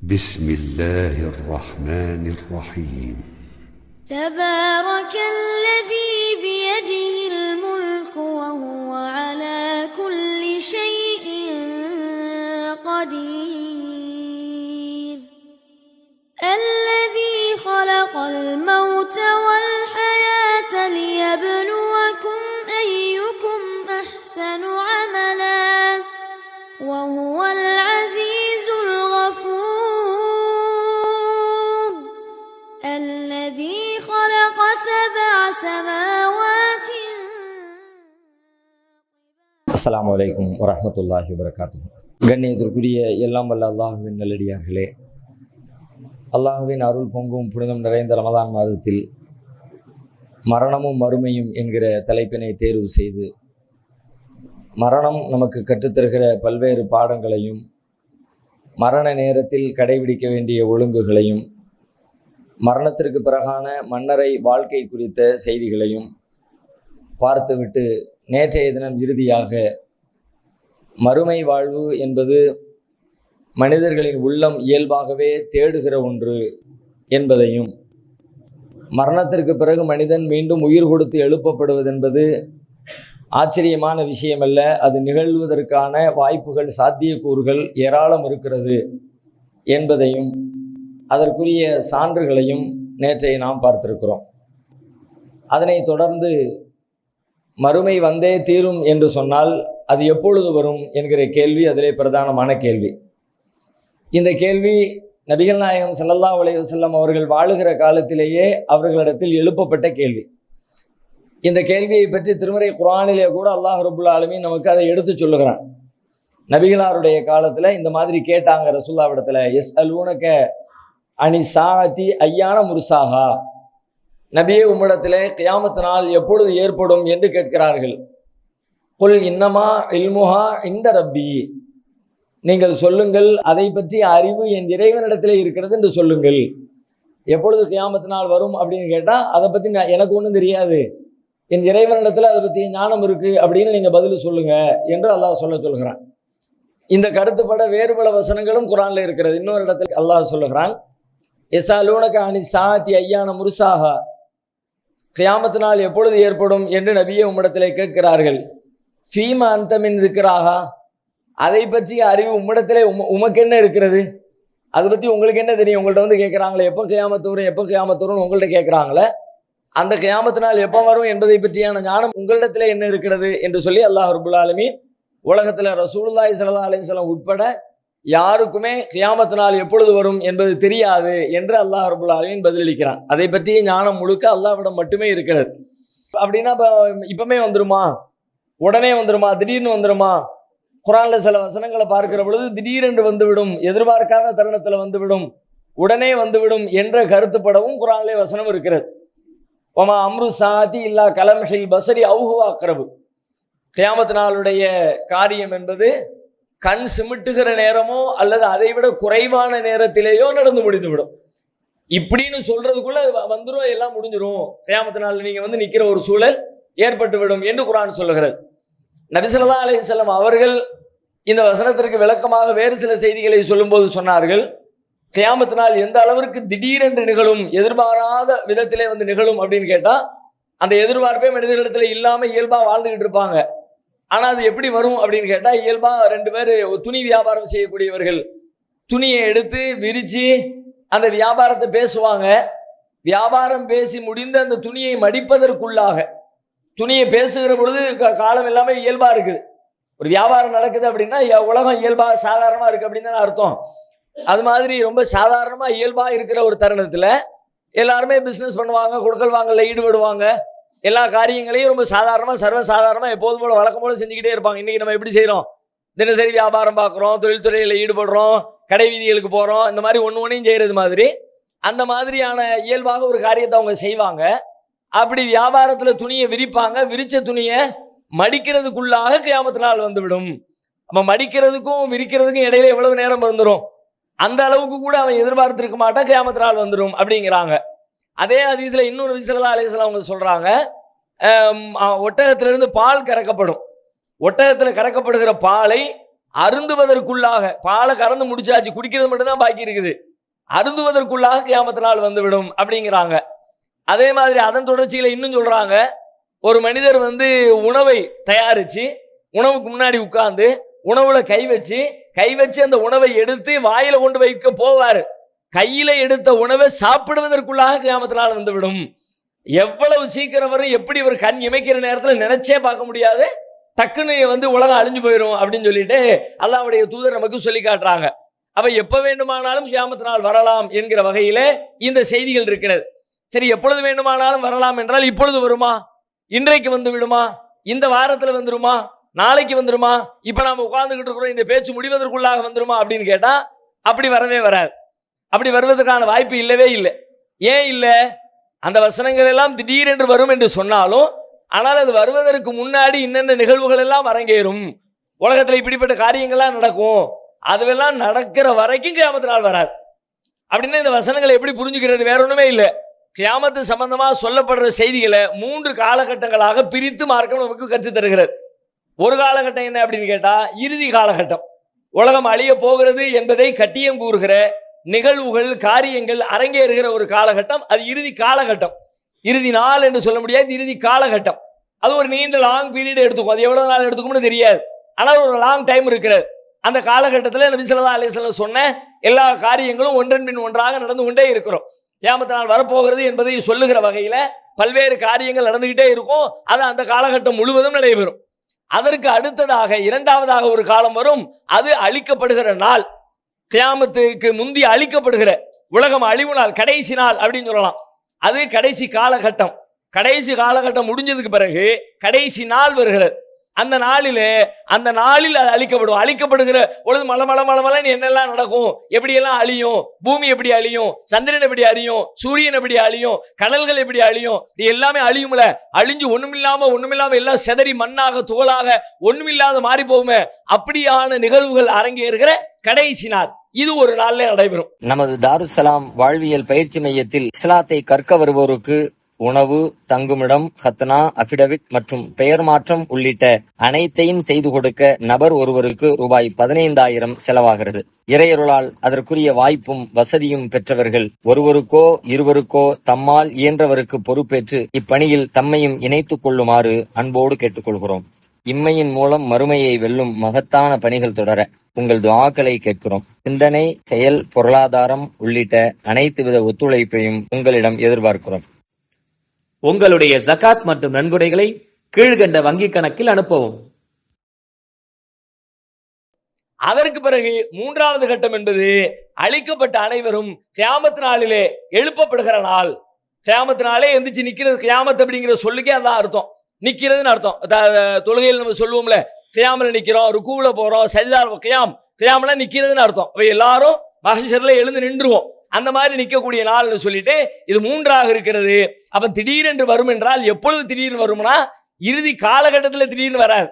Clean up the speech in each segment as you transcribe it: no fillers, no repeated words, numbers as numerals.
بسم الله الرحمن الرحيم تبارك الذي بيده الملك وهو على كل شيء قدير الذي خلق الموت والحياة ليبلوكم أيكم أحسن عملا وهو العزيز الغفور الذي خلق 7 سماوات. அஸ்ஸலாமு அலைக்கும் வரஹ்மத்துல்லாஹி வபரகாத்துஹு. கண்ணியத்திற்குரிய எல்லாம் வல்ல அல்லாஹுவின் நல்லடியார்களே, அல்லாஹுவின் அருள் பொங்கும் புனிதம் நிறைந்த ரமதான் மாதத்தில் மரணமும் மறுமையும் என்கிற தலைப்பினை தேர்வு செய்து மரணம் நமக்கு கற்றுத்தருகிற பல்வேறு பாடங்களையும் மரண நேரத்தில் கடைபிடிக்க வேண்டிய ஒழுங்குகளையும் மரணத்திற்கு பிறகான மன்னரை வாழ்க்கை குறித்த செய்திகளையும் பார்த்துவிட்டு நேற்றைய தினம் இறுதியாக மறுமை வாழ்வு என்பது மனிதர்களின் உள்ளம் இயல்பாகவே தேடுகிற ஒன்று என்பதையும் மரணத்திற்கு பிறகு மனிதன் மீண்டும் உயிர் கொடுத்து எழுப்பப்படுவதென்பது ஆச்சரியமான விஷயமல்ல, அது நிகழ்வதற்கான வாய்ப்புகள் சாத்தியக்கூறுகள் ஏராளம் இருக்கிறது என்பதையும் அதற்குரிய சான்றுகளையும் நேற்றைய நாம் பார்த்திருக்கிறோம். அதனைத் தொடர்ந்து மறுமை வந்தே தீரும் என்று சொன்னால் அது எப்பொழுது வரும் என்கிற கேள்வி அதிலே பிரதானமான கேள்வி. இந்த கேள்வி நபிகள் நாயகம் ஸல்லல்லாஹு அலைஹி வஸல்லம் அவர்கள் வாழுகிற காலத்திலேயே அவர்களிடத்தில் எழுப்பப்பட்ட கேள்வி. இந்த கேள்வியை பற்றி திருமறை குர்ஆனிலே கூட அல்லாஹ் ரப்புல் ஆலமீன் நமக்கு அதை எடுத்து சொல்லுகிறான். நபிகளாருடைய காலத்தில் இந்த மாதிரி கேட்டாங்க ரசூலுல்லாஹ்விடத்தில், யஸ்அலூனக அனி சாஅத்தி அய்யான முர்சாஹா, நபியே உம்மிடத்திலே கியாமத் நாள் எப்பொழுது ஏற்படும் என்று கேட்கிறார்கள். குல் இன்னமா இல்முஹா இந்த ரப்பி, நீங்கள் சொல்லுங்கள் அதை பற்றிய அறிவு என் இறைவனிடத்திலே இருக்கிறது என்று சொல்லுங்கள். எப்பொழுது கியாமத் நாள் வரும் அப்படின்னு கேட்டால் அதை பற்றி எனக்கு ஒன்றும் தெரியாது, என் இறைவனிடத்தில் அதை பற்றி ஞானம் இருக்குது அப்படின்னு நீங்கள் பதில் சொல்லுங்க என்று அல்லாஹ் சொல்கிறான். இந்த கருத்துப்பட வேறு பல வசனங்களும் குர்ஆனில் இருக்கிறது. இன்னொரு இடத்துல அல்லாஹ் சொல்லுகிறான், யஸ்அலூனக அனி சாஅத்தி அய்யான முர்சாஹா, கியாமத் நாள் எப்பொழுது ஏற்படும் என்று நபியே உம்மிடத்திலே கேட்கிறார்கள். ஃபீமா அன்த மின் திக்ராஹா, அதை பற்றிய அறிவு உம்மிடத்திலே உமக்கு என்ன இருக்கிறது, அதை பற்றி உங்களுக்கு என்ன தெரியும்? உங்கள்கிட்ட வந்து கேட்குறாங்களே எப்போ கியாமத்து வரும் எப்போ கியாமத்து வரும்னு உங்கள்கிட்ட கேட்குறாங்களே, அந்த கியாமத்து நாள் எப்போ வரும் என்பதை பற்றியான ஞானம் உங்களிடத்திலே என்ன இருக்கிறது என்று சொல்லி அல்லாஹ் ரப்புல் ஆலமீன் உலகத்தில் ரசூலுல்லாஹி ஸல்லல்லாஹு அலைஹி வஸல்லம் உட்பட யாருக்குமே கியாமத்து நாள் எப்பொழுது வரும் என்பது தெரியாது என்று அல்லாஹ் ரப்புல் ஆலமீன் பதிலளிக்கிறான். அதை பற்றிய ஞானம் முழுக்க அல்லாஹ்விடம் மட்டுமே இருக்கிறது. அப்படின்னா இப்பவுமே வந்துருமா, உடனே வந்துருமா, திடீர்னு வந்துருமா? குர்ஆனில் சில வசனங்களை பார்க்கிற பொழுது திடீரென்று வந்துவிடும், எதிர்பார்க்காத தருணத்தில் வந்துவிடும், உடனே வந்துவிடும் என்ற கருத்துப்படவும் குர்ஆனிலே வசனம் இருக்கிறது. ஒமா அம்ரு சாதி இல்லா கலம்ஹில் பசரி அவுஹுவா அக்ரபு, கியாமத் நாளுடைய காரியம் என்பது கண் சிமிட்டுகிற நேரமோ அல்லது அதை விட குறைவான நேரத்திலேயோ நடந்து முடிந்துவிடும். இப்படின்னு சொல்றதுக்குள்ள வந்துடும், எல்லாம் முடிஞ்சிடும், கியாமத் நாள் நீங்க வந்து நிற்கிற ஒரு சூழல் ஏற்பட்டுவிடும் என்று குர்ஆன் சொல்லுகிறது. நபி ஸல்லல்லாஹு அலைஹி வஸல்லம் அவர்கள் இந்த வசனத்திற்கு விளக்கமாக வேறு சில செய்திகளை சொல்லும்போது சொன்னார்கள், கியாமத் நாள் எந்த அளவிற்கு திடீரென்று நிகழும், எதிர்பாராத விதத்திலே வந்து நிகழும் அப்படின்னு கேட்டால் அந்த எதிர்பார்ப்பே மனிதர்களிடத்துல இல்லாமல் இயல்பாக வாழ்ந்துக்கிட்டு இருப்பாங்க. ஆனால் அது எப்படி வரும் அப்படின்னு கேட்டால், இயல்பாக 2 பேர் துணி வியாபாரம் செய்யக்கூடியவர்கள் துணியை எடுத்து விரித்து அந்த வியாபாரத்தை பேசுவாங்க. வியாபாரம் பேசி முடிந்து அந்த துணியை மடிப்பதற்குள்ளாக, துணியை பேசுகிற பொழுது காலம் எல்லாமே இயல்பாக இருக்குது. ஒரு வியாபாரம் நடக்குது அப்படின்னா உலகம் இயல்பாக சாதாரணமாக இருக்குது அப்படின்னு தானே அர்த்தம். அது மாதிரி ரொம்ப சாதாரணமாக இயல்பாக இருக்கிற ஒரு தருணத்தில் எல்லாருமே பிஸ்னஸ் பண்ணுவாங்க, கொடுக்கல் வாங்கல ஈடுபடுவாங்க, எல்லா காரியங்களையும் ரொம்ப சாதாரணமாக சர்வசாதாரணமாக எப்போதும் போல வழக்கம் போல செஞ்சுக்கிட்டே இருப்பாங்க. இன்றைக்கி நம்ம எப்படி செய்கிறோம், தினசரி வியாபாரம் பார்க்குறோம், தொழில்துறையில் ஈடுபடுறோம், கடை வீதிகளுக்கு போகிறோம், இந்த மாதிரி ஒன்றையும் செய்கிறது மாதிரி அந்த மாதிரியான இயல்பாக ஒரு காரியத்தை அவங்க செய்வாங்க. அப்படி வியாபாரத்தில் துணியை விரிப்பாங்க, விரித்த துணியை மடிக்கிறதுக்குள்ளாக கியாமத் நாள் வந்துவிடும். நம்ம மடிக்கிறதுக்கும் விரிக்கிறதுக்கும் இடையில எவ்வளவு நேரம் வந்துடும், அந்த அளவுக்கு கூட அவன் எதிர்பார்த்திருக்க மாட்டான், கியாமத் நாள் வந்துடும் அப்படிங்கிறாங்க. அதே ஹதீஸ்ல இன்னொரு ஸல்லல்லாஹு அலைஹி வஸல்லம் அவங்க சொல்றாங்க, ஒட்டகத்திலிருந்து பால் கறக்கப்படும், ஒட்டகத்தில் கறக்கப்படுகிற பாலை அருந்துவதற்குள்ளாக, பாலை கறந்து முடிச்சாச்சு, குடிக்கிறது மட்டும்தான் பாக்கி இருக்குது, அருந்துவதற்குள்ளாக கியாமத்து நாள் வந்துவிடும் அப்படிங்கிறாங்க. அதே மாதிரி அதன் தொடர்ச்சியில இன்னும் சொல்றாங்க, ஒரு மனிதர் உணவை தயாரிச்சு உணவுக்கு முன்னாடி உட்கார்ந்து உணவுல கை வச்சு அந்த உணவை எடுத்து வாயில கொண்டு வைக்க போவாரு. கையில எடுத்த உணவை சாப்பிடுவதற்குள்ளாக கியாமத்து நாள் வந்துவிடும். எவ்வளவு சீக்கிரம் வரும், எப்படி ஒரு கண் இமைக்கிற நேரத்தில் நினைச்சே பார்க்க முடியாது, டக்குன்னு உலகம் அழிஞ்சு போயிடும் அப்படின்னு சொல்லிட்டு அல்லாஹ்வுடைய தூதர் நமக்கு சொல்லி காட்டுறாங்க. அப்ப எப்ப வேண்டுமானாலும் கியாமத்து நாள் வரலாம் என்கிற வகையில இந்த செய்திகள் இருக்கிறது. சரி, எப்பொழுது வேண்டுமானாலும் வரலாம் என்றால் இப்பொழுது வருமா, இன்றைக்கு வந்து விடுமா, இந்த வாரத்தில் வந்துருமா, நாளைக்கு வந்துருமா, இப்ப நாம உட்கார்ந்துகிட்டு இருக்கிறோம் இந்த பேச்சு முடிவதற்குள்ளாக வந்துருமா அப்படின்னு கேட்டா அப்படி வரவே வராது. அப்படி வருவதற்கான வாய்ப்பு இல்லவே இல்லை. ஏன் இல்லை? அந்த வசனங்கள் எல்லாம் திடீரென்று வரும் என்று சொன்னாலும், ஆனால் அது வருவதற்கு முன்னாடி இன்னென்ன நிகழ்வுகள் எல்லாம் அரங்கேறும், உலகத்தில் இப்படிப்பட்ட காரியங்கள்லாம் நடக்கும், அதுவெல்லாம் நடக்கிற வரைக்கும் கியாமத்து நாள் வராது. அப்படின்னா இந்த வசனங்களை எப்படி புரிஞ்சுக்கிறது? வேற ஒண்ணுமே இல்லை. கியாமத்து சம்பந்தமா சொல்லப்படுற செய்திகளை 3 காலகட்டங்களாக பிரித்து மார்க்கம் நமக்கு கற்றுத் தருகிறது. ஒரு காலகட்டம் என்ன அப்படின்னு கேட்டா இறுதி காலகட்டம். உலகம் அழிய போகிறது என்பதை கட்டியம் கூறுகிற நிகழ்வுகள், காரியங்கள் அரங்கேறுகிற ஒரு காலகட்டம், அது இறுதி காலகட்டம். இறுதி நாள் என்று சொல்ல முடியாது, இறுதி காலகட்டம். அது ஒரு நீண்ட லாங் பீரியட் எடுத்துக்கும். அது எவ்வளவு நாள் எடுத்துக்கும்னு தெரியாது, ஆனால் ஒரு லாங் டைம் இருக்கிறது. அந்த காலகட்டத்தில் நபி ஸல்லல்லாஹு அலைஹி வஸல்லம் சொன்ன எல்லா காரியங்களும் ஒன்றன் பின் ஒன்றாக நடந்து கொண்டே இருக்கிறோம். கியாமத்து நாள் வரப்போகிறது என்பதை சொல்லுகிற வகையில பல்வேறு காரியங்கள் நடந்துகிட்டே இருக்கும். அது அந்த காலகட்டம் முழுவதும் நடைபெறும். அதற்கு அடுத்ததாக இரண்டாவதாக ஒரு காலம் வரும், அது அழிக்கப்படுகிற நாள். கியாமத்துக்கு முந்தி அழிக்கப்படுகிற உலகம் அழிவு நாள், கடைசி நாள் அப்படின்னு சொல்லலாம். அது கடைசி காலகட்டம். கடைசி காலகட்டம் முடிஞ்சதுக்கு பிறகு கடைசி நாள் வருகிறது. அந்த நாளில் அது அழிக்கப்படும். அழிக்கப்படுகிற பொழுது மலமலன்னு என்னெல்லாம் நடக்கும், எப்படியெல்லாம் அழியும், பூமி எப்படி அழியும், சந்திரன் எப்படி அழியும், சூரியன் எப்படி அழியும், கடல்கள் எப்படி அழியும், இது எல்லாமே அழியும்ல. அழிஞ்சு ஒண்ணுமில்லாம எல்லாம் செதறி மண்ணாக துகளாக ஒண்ணுமில்லாத மாறி போகுமே, அப்படியான நிகழ்வுகள் அரங்கேறுகிற கடைசி நாள் இது ஒரு நாள்ல நடைபெறும். நமது தாருஸ்ஸலாம் வாழ்வியல் பயிற்சி மையத்தில் இஸ்லாத்தை கற்க வருவோருக்கு உணவு, தங்குமிடம், ஹத்னா, அபிடவிட் மற்றும் பெயர் மாற்றம் உள்ளிட்ட அனைத்தையும் செய்து கொடுக்க நபர் ஒருவருக்கு ரூபாய் 15,000 செலவாகிறது. இறையருளால் அதற்குரிய வாய்ப்பும் வசதியும் பெற்றவர்கள் ஒருவருக்கோ இருவருக்கோ தம்மால் இயன்றவருக்கு பொறுப்பேற்று இப்பணியில் தம்மையும் இணைத்துக் கொள்ளுமாறு அன்போடு கேட்டுக்கொள்கிறோம். இம்மையின் மூலம் மறுமையை வெல்லும் மகத்தான பணிகள் தொடர உங்கள் துஆக்களை கேட்கிறோம். சிந்தனை, செயல், பொருளாதாரம் உள்ளிட்ட அனைத்து வித ஒத்துழைப்பையும் உங்களிடம் எதிர்பார்க்கிறோம். உங்களுடைய ஜகாத் மற்றும் நன்கொடைகளை கீழ்கண்ட வங்கிக் கணக்கில் அனுப்பவும். அதற்கு பிறகு மூன்றாவது கட்டம் என்பது அழிக்கப்பட்ட அனைவரும் கியாமத் நாளிலே எழுப்பப்படுகிற நாள். கியாமத் நாளே எந்திரிச்சு நிக்கிறது. கியாமத் அப்படிங்கிற சொல்லுக்கே அதான் அர்த்தம், நிக்கிறதுன்னு அர்த்தம். தொழுகையில் நம்ம சொல்லுவோம்ல, கியாமில் நிக்கிறோம், ருக்குவுல போறோம், சஜ்தா, கியாம்ல நிக்கிறதுன்னு அர்த்தம். அவை எல்லாரும் மஹ்ஷர்ல எழுந்து நின்றுவோம். அந்த மாதிரி நிற்கக்கூடிய நாள்னு சொல்லிட்டு இது மூன்றாக இருக்கிறது. அப்ப திடீரென்று வரும் என்றால் எப்பொழுது திடீர்னு வரும்னா இறுதி காலகட்டத்தில் திடீர்னு வராது.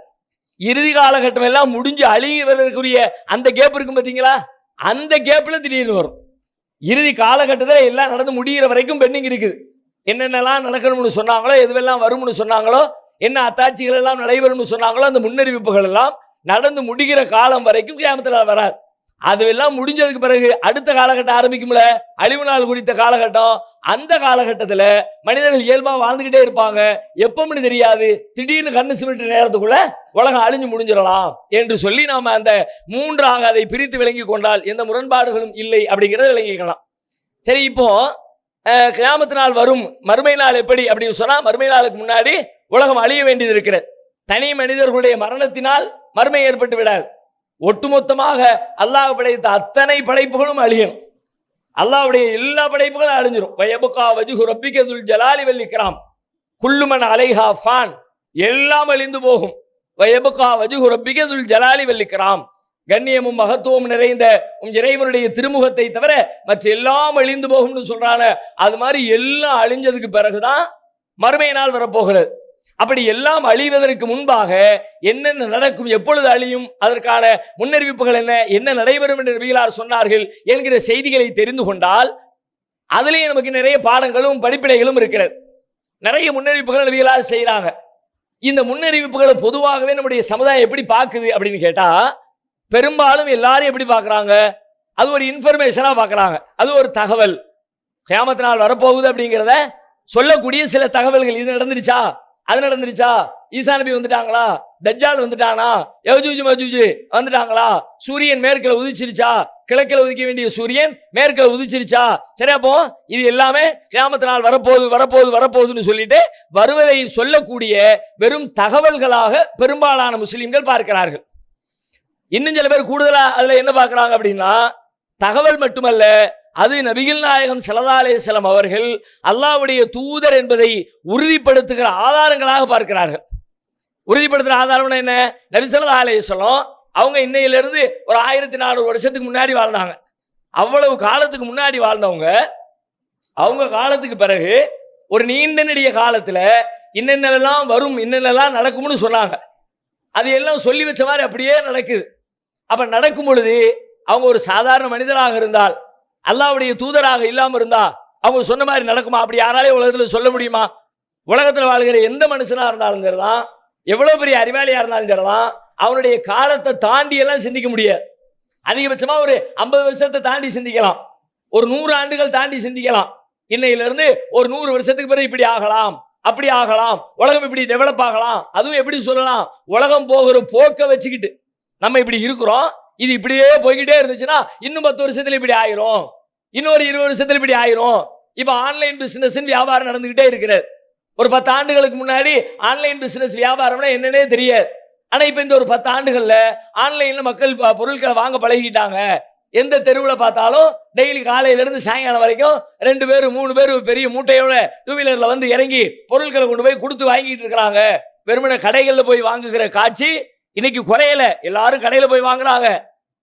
இறுதி காலகட்டம் எல்லாம் முடிஞ்சு அழிவதற்குரிய அந்த கேப் இருக்கும் பார்த்தீங்களா, அந்த கேப்ல திடீர்னு வரும். இறுதி காலகட்டத்தில் எல்லாம் நடந்து முடிகிற வரைக்கும் பெண்டிங் இருக்குது. என்னென்னலாம் நடக்கணும்னு சொன்னாங்களோ, எதுவெல்லாம் வரும்னு சொன்னாங்களோ, என்ன அத்தாட்சிகள் எல்லாம் நடைபெறும்னு சொன்னாங்களோ, அந்த முன்னறிவிப்புகள் எல்லாம் நடந்து முடிகிற காலம் வரைக்கும் கியாமத்தில் வராது. அதுவெல்லாம் முடிஞ்சதுக்கு பிறகு அடுத்த காலகட்டம் ஆரம்பிக்கும்ல, அழிவு நாள் குறித்த காலகட்டம். அந்த காலகட்டத்தில் மனிதர்கள் இயல்பா வாழ்ந்துகிட்டே இருப்பாங்க. எப்பவுமே தெரியாது, திடீர்னு கண்ணு சிமிட்ட நேரத்துக்குள்ள உலகம் அழிஞ்சு முடிஞ்சிடலாம் என்று சொல்லி நாம அந்த மூன்றாக அதை பிரித்து விளங்கி கொண்டால் எந்த முரண்பாடுகளும் இல்லை அப்படிங்கிறத விளங்கிக்கலாம். சரி, இப்போ கியாமத்து நாள் வரும், மறுமை நாள் எப்படி அப்படின்னு சொன்னா, மறுமை நாளுக்கு முன்னாடி உலகம் அழிய வேண்டியது இருக்கிறது. தனி மனிதர்களுடைய மரணத்தினால் மறுமை ஏற்பட்டு விடாது. ஒட்டுமொத்தமாக அல்லாஹ் படைத்த அத்தனை படைப்புகளும் அழியணும். அல்லாஹ்வுடைய எல்லா படைப்புகளும் அழிஞ்சிரும். வயபுகா வஜ்ஹு ரப்பிக துல் ஜலாலி வல் இக்ராம் குல்லு மன் அலைஹா ஃபான், எல்லாம் அழிந்து போகும். வயபுகா வஜ்ஹு ரப்பிக துல் ஜலாலி வல் இக்ராம், கண்ணியமும் மகத்துவம் நிறைந்த இறைவனுடைய திருமுகத்தை தவிர மற்ற எல்லாம் அழிந்து போகும்னு சொல்றாங்க. அது மாதிரி எல்லாம் அழிஞ்சதுக்கு பிறகுதான் மறுமை நாள் வரப்போகிறது. அப்படி எல்லாம் அழிவதற்கு முன்பாக என்னென்ன நடக்கும், எப்பொழுது அழியும், அதற்கான முன்னறிவிப்புகள் என்ன நடைபெறும் என்று நபிகளார் சொன்னார்கள் என்கிற செய்திகளை தெரிந்து கொண்டால் அதிலேயே நமக்கு நிறைய பாடங்களும் படிப்பினைகளும் இருக்கிறது. நிறைய முன்னறிவிப்புகள் நபிகளார் செய்யறாங்க. இந்த முன்னறிவிப்புகளை பொதுவாகவே நம்முடைய சமுதாயம் எப்படி பார்க்குது அப்படின்னு கேட்டா, பெரும்பாலும் எல்லாரும் எப்படி பார்க்குறாங்க? அது ஒரு இன்ஃபர்மேஷனாக பார்க்குறாங்க, அது ஒரு தகவல். கியாமத் நாள் வரப்போகுது அப்படிங்கிறத சொல்லக்கூடிய சில தகவல்கள். இது நடந்துருச்சா, அது நடந்துருச்சா, ஈசா நபி வந்துட்டாங்களா, தஜ்ஜால் வந்துட்டானா, யஜூஜ் மஜூஜ் வந்துட்டாங்களா, சூரியன் மேற்கில் உதிச்சிருச்சா, கிழக்கில் உதிக்க வேண்டிய சூரியன் மேற்கில் உதிச்சிருச்சா, சரி அப்போ இது எல்லாமே கியாமத் நாள் வரப்போகுதுன்னு சொல்லிட்டு வருவதை சொல்லக்கூடிய வெறும் தகவல்களாக பெரும்பாலான முஸ்லிம்கள் பார்க்கிறார்கள். இன்னும் சில பேர் கூடுதலா அதுல என்ன பார்க்கிறாங்க அப்படின்னா, தகவல் மட்டுமல்ல, அது நபிகள் நாயகம் ஸல்லல்லாஹு அலைஹி வஸல்லம் அவர்கள் அல்லாஹ்வுடைய தூதர் என்பதை உறுதிப்படுத்துகிற ஆதாரங்களாக பார்க்கிறார்கள். உறுதிப்படுத்துகிற ஆதாரம் என்ன? நபி ஸல்லல்லாஹு அலைஹி வஸல்லம் அவங்க இன்னையிலிருந்து ஒரு 1400 வருஷத்துக்கு முன்னாடி வாழ்ந்தாங்க. அவ்வளவு காலத்துக்கு முன்னாடி வாழ்ந்தவங்க அவங்க காலத்துக்கு பிறகு ஒரு நீண்ட நெடிய காலத்துல என்னென்னலாம் வரும், என்னென்னலாம் நடக்கும்னு சொன்னாங்க. அது எல்லாம் சொல்லி வச்ச மாதிரி அப்படியே நடக்குது. அப்ப நடக்கும் பொழுது அவங்க ஒரு சாதாரண மனிதராக இருந்தால், அல்லாஹ்வுடைய தூதராக இல்லாம இருந்தா அவங்க சொன்ன மாதிரி நடக்குமா? அப்படி யாராலே உலகத்துல சொல்ல முடியுமா? உலகத்துல வாழ்கிற எந்த மனுஷனா இருந்தாலும் சரிதான், எவ்வளவு பெரிய அறிவாளியா இருந்தாலும் சரிதான், அவனுடைய காலத்தை தாண்டி எல்லாம் சிந்திக்க முடியாது. அதிகபட்சமா ஒரு 50 வருஷத்தை தாண்டி சிந்திக்கலாம், ஒரு 100 ஆண்டுகள் தாண்டி சிந்திக்கலாம். இன்னையிலிருந்து ஒரு 100 வருஷத்துக்கு பிறகு இப்படி ஆகலாம், அப்படி ஆகலாம், உலகம் இப்படி டெவலப் ஆகலாம். அதுவும் எப்படி சொல்லலாம்? உலகம் போகிற போக்க வச்சுக்கிட்டு நம்ம இப்படி இருக்கிறோம், இது இப்படியே போய்கிட்டே இருந்துச்சுன்னா இன்னும் 10 வருஷத்துல இப்படி ஆயிரும், இன்னொரு 20 வருஷத்துல இப்படி ஆயிரும். இப்ப ஆன்லைன் பிசினஸ் வியாபாரம் நடந்துகிட்டே இருக்கிறது. ஒரு 10 ஆண்டுகளுக்கு முன்னாடி ஆன்லைன் பிசினஸ் வியாபாரம்னா என்னன்னே தெரியாது. ஆனா இப்ப இந்த ஒரு 10 ஆண்டுகள்ல ஆன்லைன்ல மக்கள் பொருட்களை வாங்க பழகிட்டாங்க. எந்த தெருவில் பார்த்தாலும் டெய்லி காலையில இருந்து சாயங்காலம் வரைக்கும் 2 பேர் 3 பேர் பெரிய மூட்டையோட 2 வீலர்ல வந்து இறங்கி பொருட்களை கொண்டு போய் கொடுத்து வாங்கிட்டு இருக்கிறாங்க. வெறுமனே கடைகள்ல போய் வாங்குகிற காட்சி இன்னைக்கு குறையல, எல்லாரும் கடையில போய் வாங்குறாங்க.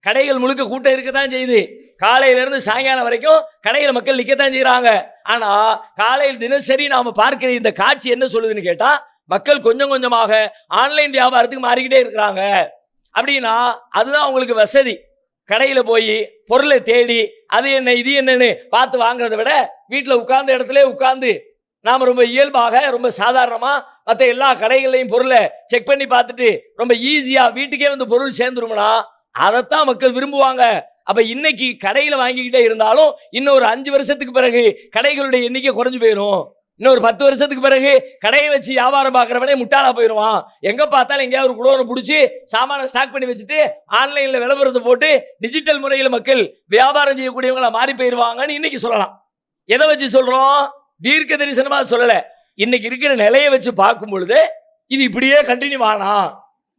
கடைகள் முழுக்க கூட்டம் இருக்கத்தான் செய்யுது. காலையில இருந்து சாயங்காலம் வரைக்கும் கடையில மக்கள் நிக்கத்தான் செய்யறாங்க. ஆனா காலையில் தினசரி நாம பார்க்கிற இந்த காட்சி என்ன சொல்லுதுன்னு கேட்டா, மக்கள் கொஞ்சம் கொஞ்சமாக ஆன்லைன் வியாபாரத்துக்கு மாறிக்கிட்டே இருக்கிறாங்க. அப்படின்னா அதுதான் அவங்களுக்கு வசதி. கடையில போய் பொருளை தேடி அது என்ன இது என்னன்னு பார்த்து வாங்குறதை விட வீட்டில் உட்கார்ந்த இடத்துல உட்கார்ந்து நாம ரொம்ப இயல்பாக ரொம்ப சாதாரணமா மற்ற எல்லா கடைகளையும் பொருளை செக் பண்ணி பார்த்துட்டு ரொம்ப ஈஸியா வீட்டுக்கே வந்து பொருள் சேர்ந்துரும்னா அதைத்தான் மக்கள் விரும்புவாங்க. அப்ப இன்னைக்கு கடையில வாங்கிக்கிட்டே இருந்தாலும் இன்னொரு 5 வருஷத்துக்கு பிறகு கடைகளுடைய எண்ணிக்கை குறைஞ்சு போயிடும். இன்னொரு 10 வருஷத்துக்கு பிறகு கடையை வச்சு வியாபாரம் பார்க்கறவனே முட்டாளா போயிடுவான். எங்க பார்த்தாலும் எங்கேயாவது ஒரு குடோனை பிடிச்சி சாமான ஸ்டாக் பண்ணி வச்சுட்டு ஆன்லைன்ல விளம்பரத்தை போட்டு டிஜிட்டல் முறையில் மக்கள் வியாபாரம் செய்யக்கூடியவங்கள மாறி போயிடுவாங்கன்னு இன்னைக்கு சொல்லலாம். எதை வச்சு சொல்றோம்? தீர்க்க தரிசனமா சொல்லல. இன்னைக்கு இருக்கிற நிலையை வச்சு பார்க்கும் பொழுது இது இப்படியே கண்டினியூ ஆகலாம்.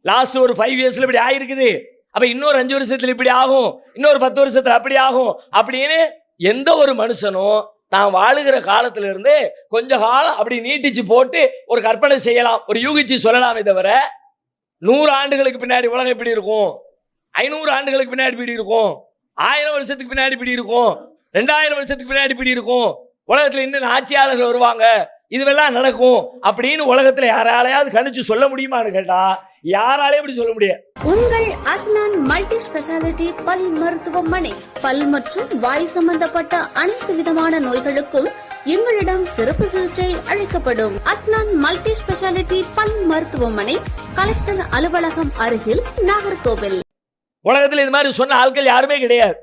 லாஸ்ட் ஒரு 5 இயர்ஸ்ல இப்படி ஆயிருக்குது, அப்ப இன்னொரு 5 வருஷத்துல இப்படி ஆகும், இன்னொரு 10 வருஷத்துல அப்படி ஆகும் அப்படின்னு எந்த ஒரு மனுஷனும் தான் வாழுகிற காலத்துல இருந்து கொஞ்ச காலம் அப்படி நீட்டிச்சு போட்டு ஒரு கற்பனை செய்யலாம், ஒரு யூகிச்சு சொல்லலாமே தவிர 100 ஆண்டுகளுக்கு பின்னாடி உலகம் இப்படி இருக்கும், 500 ஆண்டுகளுக்கு பின்னாடி இப்படி இருக்கும், 1000 வருஷத்துக்கு பின்னாடி இப்படி இருக்கும், 2000 வருஷத்துக்கு பின்னாடி இப்படி இருக்கும், உலகத்துல இன்னும் ஆட்சியாளர்கள் வருவாங்க, இதுவெல்லாம் நடக்கும் அப்படின்னு உலகத்துல யாராலையாவது கணிச்சு சொல்ல முடியுமான்னு கேட்டா யாராலையும் இப்படி சொல்ல முடியாது. உங்கள் அஸ்னான் மல்டி ஸ்பெஷாலிட்டி பல் மருத்துவமனை. பல் மற்றும் வாய் சம்பந்தப்பட்ட அனைத்து விதமான நோய்களுக்கும் எங்களிடம் சிறப்பு சிகிச்சை அளிக்கப்படும். அஸ்னான் மல்டி ஸ்பெஷாலிட்டி பல் மருத்துவமனை, கலெக்டர் அலுவலகம் அருகில், நாகர்கோவில். உலகத்துல இது மாதிரி சொன்ன ஆட்கள் யாருமே கிடையாது.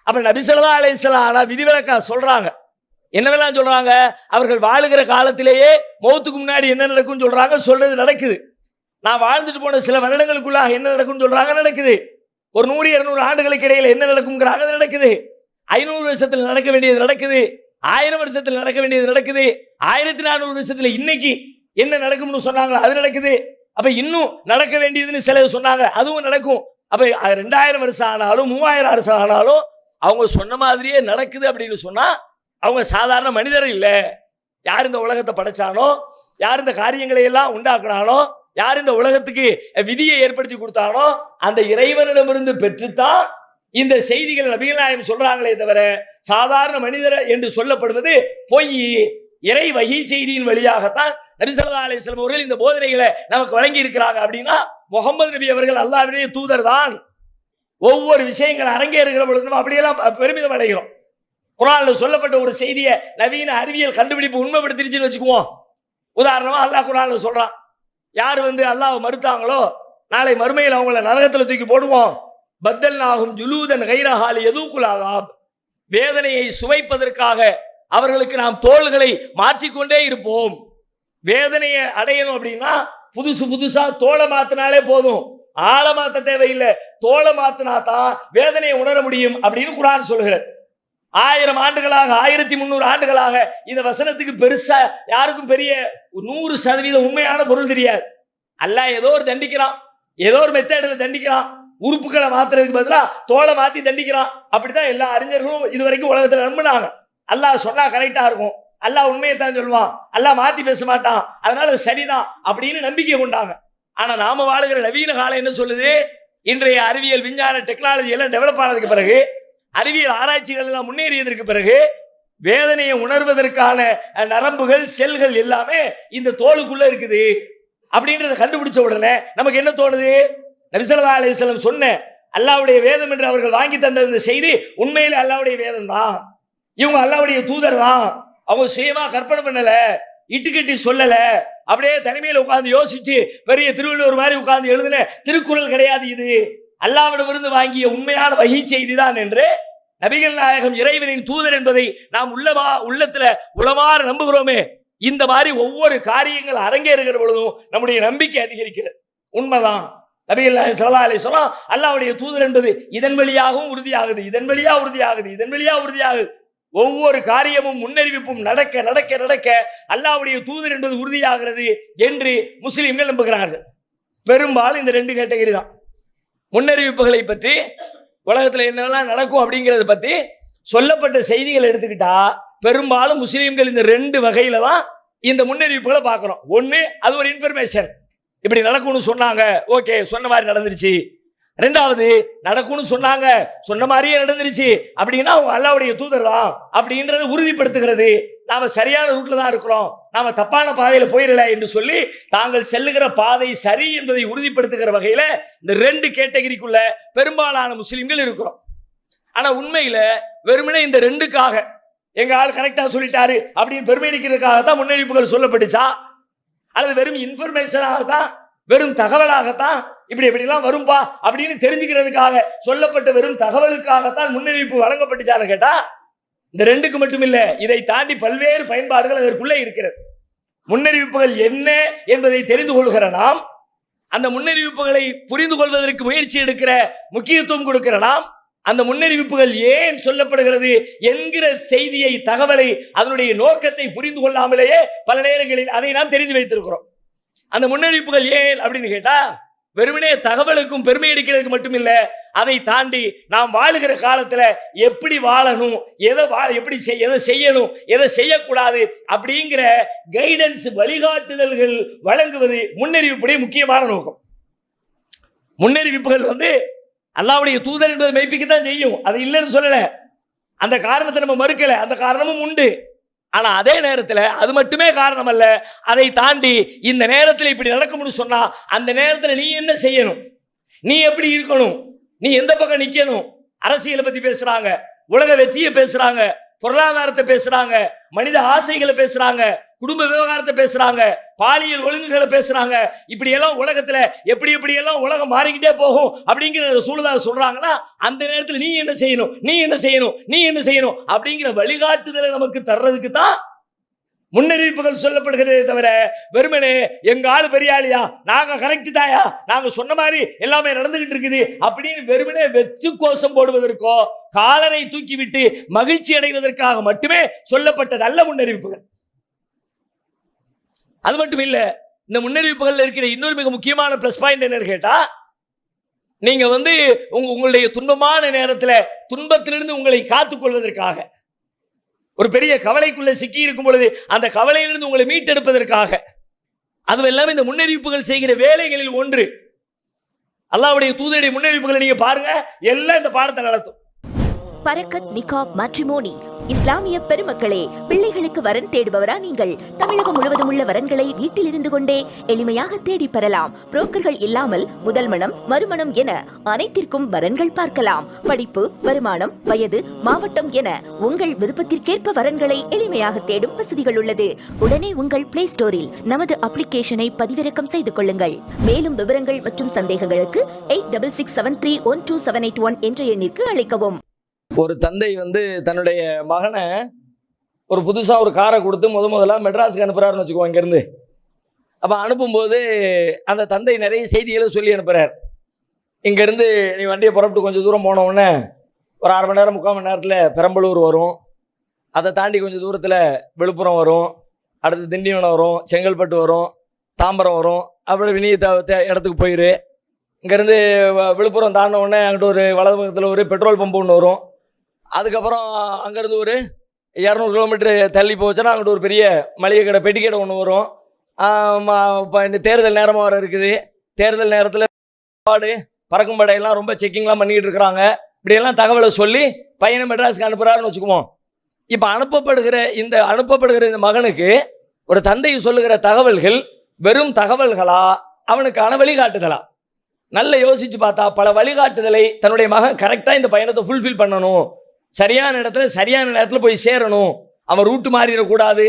அப்ப நபி ஸல்லல்லாஹு அலைஹி வஸல்லம் விதிவிலக்கா சொல்றாங்க. என்னவெல்லாம் சொல்றாங்க? அவர்கள் வாழுகிற காலத்திலேயே மௌத்துக்கு முன்னாடி என்ன நடக்கும்னு சொல்றாங்க, சொல்றது நடக்குது. நான் வாழ்ந்துட்டு போன சில வருடங்களுக்குள்ளாக என்ன நடக்கும்னு சொல்றாங்க, நடக்குது. ஒரு 100-200 ஆண்டுகளுக்கு இடையில என்ன நடக்கும்ங்கிறாங்க, நடக்குது. 500 வருஷத்துல நடக்க வேண்டியது நடக்குது, 1000 வருஷத்துல நடக்க வேண்டியது நடக்குது, 1400 வருஷத்துல இன்னைக்கு என்ன நடக்கும்னு சொன்னாங்க, அது நடக்குது. அப்ப இன்னும் நடக்க வேண்டியதுன்னு சில சொன்னாங்க, அதுவும் நடக்கும். அப்ப 2000 வருஷம் ஆனாலும் 3000 வருஷம் ஆனாலும் அவங்க சொன்ன மாதிரியே நடக்குது அப்படின்னு சொன்னா அவங்க சாதாரண மனிதர் இல்லை. யார் இந்த உலகத்தை படைச்சானோ, யார் இந்த காரியங்களை எல்லாம் உண்டாக்குனானோ, யார் இந்த உலகத்துக்கு விதியை ஏற்படுத்தி கொடுத்தானோ அந்த இறைவனிடமிருந்து பெற்றுத்தான் இந்த செய்திகள் நபிகள் நாயகம் சொல்றாங்களே தவிர சாதாரண மனிதர் என்று சொல்லப்படுவது பொய். இறை வஹி செய்தியின் வழியாகத்தான் நபி ஸல்லல்லாஹு அலைஹி வஸல்லம் அவர்கள் இந்த போதனைகளை நமக்கு வழங்கி இருக்கிறாங்க. அப்படின்னா முகமது நபி அவர்கள் அல்லாஹ்வுடைய தூதர் தான். ஒவ்வொரு விஷயங்கள் அரங்கேறுகிற பொழுது நம்ம அப்படியெல்லாம் பெருமிதம் அடைகிறோம். குர்ஆன்ல சொல்லப்பட்ட ஒரு செய்தியை நவீன அறிவியல் கண்டுபிடிப்பு உண்மைப்படுத்திருச்சுன்னு வச்சுக்குவோம். உதாரணமா அல்லாஹ் குர்ஆன்ல சொல்றான், யார் அல்லாஹ் மறுத்தாங்களோ நாளை மறுமையில் அவங்கள நரகத்துல தூக்கி போடுவோம், பத்தல்நாகும் ஜுலூதன் கைரஹாலி எதூக்குல் அதாப், வேதனையை சுவைப்பதற்காக அவர்களுக்கு நாம் தோள்களை மாற்றிக்கொண்டே இருப்போம். வேதனையை அடையணும் அப்படின்னா புதுசா தோலை மாத்தினாலே போதும், ஆழ மாத்த தேவையில்லை. தோலை மாத்தினா தான் வேதனையை உணர முடியும் அப்படின்னு குர்ஆன் சொல்கிறது. 1000 ஆண்டுகளாக 1300 ஆண்டுகளாக இந்த வசனத்துக்கு பெருசா யாருக்கும் பெரிய 100% உண்மையான பொருள் தெரியாது. அல்லாஹ் ஏதோ ஒரு தண்டிக்கிறான், ஏதோ ஒரு மெத்தேடுல தண்டிக்கிறான், உறுப்புகளை மாத்துறதுக்கு பதிலா தோலை மாத்தி தண்டிக்கிறான். அப்படித்தான் எல்லா அறிஞர்களும் இதுவரைக்கும் உலகத்துல நம்பினாங்க. அல்லாஹ் சொன்னா கரெக்டா இருக்கும், அல்லாஹ் உண்மையை தான் சொல்லுவான், அல்லாஹ் மாத்தி பேச மாட்டான், அதனால சரிதான் அப்படின்னு நம்பிக்கை கொண்டாங்க. ஆனா நாம வாழுகிற நவீன காலம் என்ன சொல்லுது? இன்றைய அறிவியல் விஞ்ஞான டெக்னாலஜி எல்லாம் டெவலப் ஆனதுக்கு பிறகு, அறிவியல் ஆராய்ச்சிகள் எல்லாம் முன்னேறியதற்கு பிறகு, வேதனையை உணர்வதற்கான நரம்புகள் செல்கள் எல்லாமே இந்த தோலுக்குள்ள இருக்குது அப்படின்றத கண்டுபிடிச்ச உடனே நமக்கு என்ன தோணுது? நபி ஸல்லல்லாஹு அலைஹி வஸல்லம் சொன்ன அல்லாஹ்வுடைய வேதம் என்று அவர்கள் வாங்கி தந்த இந்த செய்தி உண்மையிலே அல்லாஹ்வுடைய வேதம் தான், இவங்க அல்லாஹ்வுடைய தூதர் தான், அவங்க சுயமா கற்பனை பண்ணல, இட்டுக்கட்டி சொல்லல, அப்படியே தனிமையில உட்கார்ந்து யோசிச்சு பெரிய திருவள்ளுவர் மாதிரி உட்கார்ந்து எழுதின திருக்குறள் கிடையாது, இது அல்லாஹ்விடமிருந்து வாங்கிய உண்மையான வஹி செய்தி தான் என்று நபிகள் நாயகம் இறைவனின் தூதர் என்பதை நாம் உள்ளத்துல உளமாற நம்புகிறோமே. இந்த மாதிரி ஒவ்வொரு காரியங்கள் அரங்கேறுகிற பொழுதும் நம்முடைய நம்பிக்கை அதிகரிக்கிறது. உண்மைதான், நபிகள் நாயகம் ஸல்லல்லாஹு அலைஹி வஸல்லம் அல்லாஹ்வுடைய தூதர் என்பது இதன் வழியாகவும் உறுதியாகுது, இதன் வழியா உறுதியாகுது, இதன் வழியா உறுதியாகுது. ஒவ்வொரு காரியமும் முன்னறிவிப்பும் நடக்க நடக்க நடக்க அல்லாஹ்வுடைய தூதர் என்பது உறுதியாகிறது என்று முஸ்லிம்கள் நம்புகிறார்கள். பெரும்பாலும் இந்த 2 கேட்டகரி தான். முன்னறிவிப்புகளை பற்றி, உலகத்தில் என்னெல்லாம் நடக்கும் அப்படிங்கிறத பற்றி சொல்லப்பட்ட செய்திகள் எடுத்துக்கிட்டா பெரும்பாலும் முஸ்லீம்கள் இந்த 2 வகையில தான் இந்த முன்னறிவிப்புகளை பார்க்கிறோம். ஒன்று, அது ஒரு இன்ஃபர்மேஷன், இப்படி நடக்கும்னு சொன்னாங்க, ஓகே சொன்ன மாதிரி நடந்துருச்சு. 2வது, நடக்கும்னு சொன்னாங்க, சொன்ன மாதிரியே நடந்துருச்சு அப்படின்னா அவங்க அல்லாஹ்வுடைய தூதர் தான் அப்படின்றத உறுதிப்படுத்துகிறது. நாம சரியான ரூட்ல தான் இருக்கிறோம், நாம தப்பான பாதையில போயிடல என்று சொல்லி தாங்கள் செல்லுகிற பாதை சரி என்பதை உறுதிப்படுத்துகிற வகையில இந்த 2 கேட்டகரிக்குள்ள பெரும்பாலான முஸ்லிம்கள் இருக்கிறோம். ஆனா உண்மையில வெறுமனே இந்த 2க்காக எங்க ஆள் கரெக்டா சொல்லிட்டாரு அப்படின்னு பெருமைக்கிறதுக்காக தான் முன்னறிவிப்புகள் சொல்லப்பட்டுச்சா, அல்லது வெறும் இன்ஃபர்மேஷனாகத்தான், வெறும் தகவலாகத்தான், இப்படி எப்படிலாம் வரும்பா அப்படின்னு தெரிஞ்சுக்கிறதுக்காக சொல்லப்பட்ட வெறும் தகவலுக்காகத்தான் முன்னறிவிப்பு வழங்கப்பட்டுச்சான்னு கேட்டா இந்த 2க்கு மட்டும் இல்ல, இதை தாண்டி பல்வேறு பயன்பாடுகள் அதற்குள்ளே இருக்கிறது. முன்னறிவிப்புகள் என்ன என்பதை தெரிந்து கொள்கிற நாம், அந்த முன்னறிவிப்புகளை புரிந்து கொள்வதற்கு முயற்சி எடுக்கிற, முக்கியத்துவம் கொடுக்கிற நாம், அந்த முன்னறிவிப்புகள் ஏன் சொல்லப்படுகிறது என்கிற செய்தியை, தகவலை, அதனுடைய நோக்கத்தை புரிந்து கொள்ளாமலேயே பல நேரங்களில் அதை நாம் தெரிந்து வைத்திருக்கிறோம். அந்த முன்னறிவிப்புகள் ஏன் அப்படின்னு கேட்டா வெறுமனே தகவலுக்கும் பெருமை அடிக்கிறதுக்கு மட்டும் இல்ல, அதை தாண்டி நாம் வாழுகிற காலத்துல எப்படி வாழணும், எப்படி எதை செய்யணும், எதை செய்யக்கூடாது அப்படிங்கிற கைடன்ஸ், வழிகாட்டுதல்கள் வழங்குவது முன்னறிவிப்புடைய முக்கியமான நோக்கம். முன்னறிவிப்புகள் அல்லாஹ்வுடைய தூதர் என்பதை மெய்ப்பிக்கத்தான் செய்யும், அது இல்லைன்னு சொல்லல, அந்த காரணத்தை நம்ம மறுக்கல, அந்த காரணமும் உண்டு. ஆனா அதே நேரத்தில் அது மட்டுமே காரணம் அல்ல, அதை தாண்டி இந்த நேரத்தில் இப்படி நடக்கும்னு சொன்னா அந்த நேரத்தில் நீ என்ன செய்யணும், நீ எப்படி இருக்கணும், நீ எந்த பக்கம் நிக்கணும். அரசியலை பத்தி பேசுறாங்க, உலக வெற்றியை பேசுறாங்க, பொருளாதாரத்தை பேசுறாங்க, மனித ஆசைகளை பேசுறாங்க, குடும்ப விவகாரத்தை பேசுறாங்க, பாலியல் ஒழுங்குகளை பேசுறாங்க. இப்படி எல்லாம் உலகத்துல எப்படி எப்படி எல்லாம் உலகம் மாறிக்கிட்டே போகும் அப்படிங்கிற சூழலாக சொல்றாங்கன்னா அந்த நேரத்தில் நீ என்ன செய்யணும், நீ என்ன செய்யணும், நீ என்ன செய்யணும் அப்படிங்கிற வழிகாட்டுதலை நமக்கு தர்றதுக்கு தான் முன்னறிவிப்புகள் சொல்லப்படுகிறதே தவிர வெறுமனே எங்க ஆளு பெரியாளியா, நாங்க கரெக்ட் தாயா, நாங்க சொன்ன மாதிரி எல்லாமே நடந்துகிட்டு இருக்குது அப்படின்னு வெறுமனே வெச்சு கோஷம் போடுவதற்கோ காலரை தூக்கிவிட்டு மகிழ்ச்சி அடைவதற்காக மட்டுமே சொல்லப்பட்டது அல்ல முன்னறிவிப்புகள். அது மட்டும் இல்ல, இந்த முன்னறிவிப்புகள் இருக்கிற இன்னொரு மிக முக்கியமான பிளஸ் பாயிண்ட் என்னன்னு கேட்டா, நீங்க உங்களுடைய துன்பமான நேரத்தில் துன்பத்திலிருந்து உங்களை காத்துக் கொள்வதற்காக, ஒரு பெரிய கவலைக்குள்ள சிக்கி இருக்கும் பொழுது அந்த கவலையிலிருந்து உங்களை மீட்டெடுப்பதற்காக, அதுவெல்லாம் இந்த முன்னறிவிப்புகள் செய்கிற வேலைகளில் ஒன்று. அல்லாஹ்வுடைய தூதருடைய முன்னறிவிப்புகளை நீங்க பாருங்க, எல்லாம் இந்த பாடத்தை நடத்தும். பரக்கத் நிகாப் மேட்ரிமோனி. இஸ்லாமிய பெருமக்களே, பிள்ளைகளுக்கு வரன் தேடுபவரா நீங்கள்? தமிழகம் முழுவதும் உள்ள வரன்களை வீட்டில் இருந்து கொண்டே எளிமையாக தேடி பெறலாம். புரோக்கர்கள் இல்லாமல் முதல் மனம், மறுமணம் என அனைத்திற்கும் வரன்கள் பார்க்கலாம். படிப்பு, வருமானம், வயது, மாவட்டம் என உங்கள் விருப்பத்திற்கேற்ப வரன்களை எளிமையாக தேடும் வசதிகள் உள்ளது. உடனே உங்கள் பிளே ஸ்டோரில் நமது அப்ளிகேஷனை பதிவிறக்கம் செய்து கொள்ளுங்கள். மேலும் விவரங்கள் மற்றும் சந்தேகங்களுக்கு 8667312781 என்ற எண்ணிற்கு அழைக்கவும். ஒரு தந்தை தன்னுடைய மகனை ஒரு புதுசாக ஒரு காரை கொடுத்து முதல்ல மெட்ராஸுக்கு அனுப்புகிறாருன்னு வச்சுக்கோ. இங்கேருந்து அப்போ அனுப்பும்போது அந்த தந்தை நிறைய செய்திகளை சொல்லி அனுப்புகிறார். இங்கேருந்து நீ வண்டியை புறப்பட்டு கொஞ்சம் தூரம் போனவுடனே ஒரு 1/2 மணி நேரம் 3/4 மணி நேரத்தில் பெரம்பலூர் வரும். அதை தாண்டி கொஞ்சம் தூரத்தில் விழுப்புரம் வரும், அடுத்து திண்டிவனம் வரும், செங்கல்பட்டு வரும், தாம்பரம் வரும். அப்படி வினிய இடத்துக்கு போயிரு. இங்கேருந்து விழுப்புரம் தாண்டின உடனே அங்கிட்ட ஒரு வலது பக்கத்தில் ஒரு பெட்ரோல் பம்பு ஒன்று வரும். அதுக்கப்புறம் அங்கேருந்து ஒரு 200 கிலோமீட்டர் தள்ளி போச்சுன்னா அங்கிட்ட ஒரு பெரிய மளிகை கடை, பெட்டி கடை ஒன்று வரும். இப்போ இந்த தேர்தல் நேரமாக வர இருக்குது. தேர்தல் நேரத்தில் பறக்கும் படையெல்லாம் ரொம்ப செக்கிங்லாம் பண்ணிக்கிட்டு இருக்கிறாங்க. இப்படியெல்லாம் தகவலை சொல்லி பையனை மெட்ராஸுக்கு அனுப்புகிறாருன்னு வச்சுக்குவோம். இப்போ அனுப்பப்படுகிற இந்த மகனுக்கு ஒரு தந்தை சொல்லுகிற தகவல்கள் வெறும் தகவல்களா, அவனுக்கான வழிகாட்டுதலா? நல்ல யோசிச்சு பார்த்தா பல வழிகாட்டுதலை தன்னுடைய மகன் கரெக்டாக இந்த பயணத்தை ஃபுல்ஃபில் பண்ணணும், சரியான இடத்துல சரியான நேரத்தில் போய் சேரணும், அவன் ரூட்டு மாறிடக்கூடாது,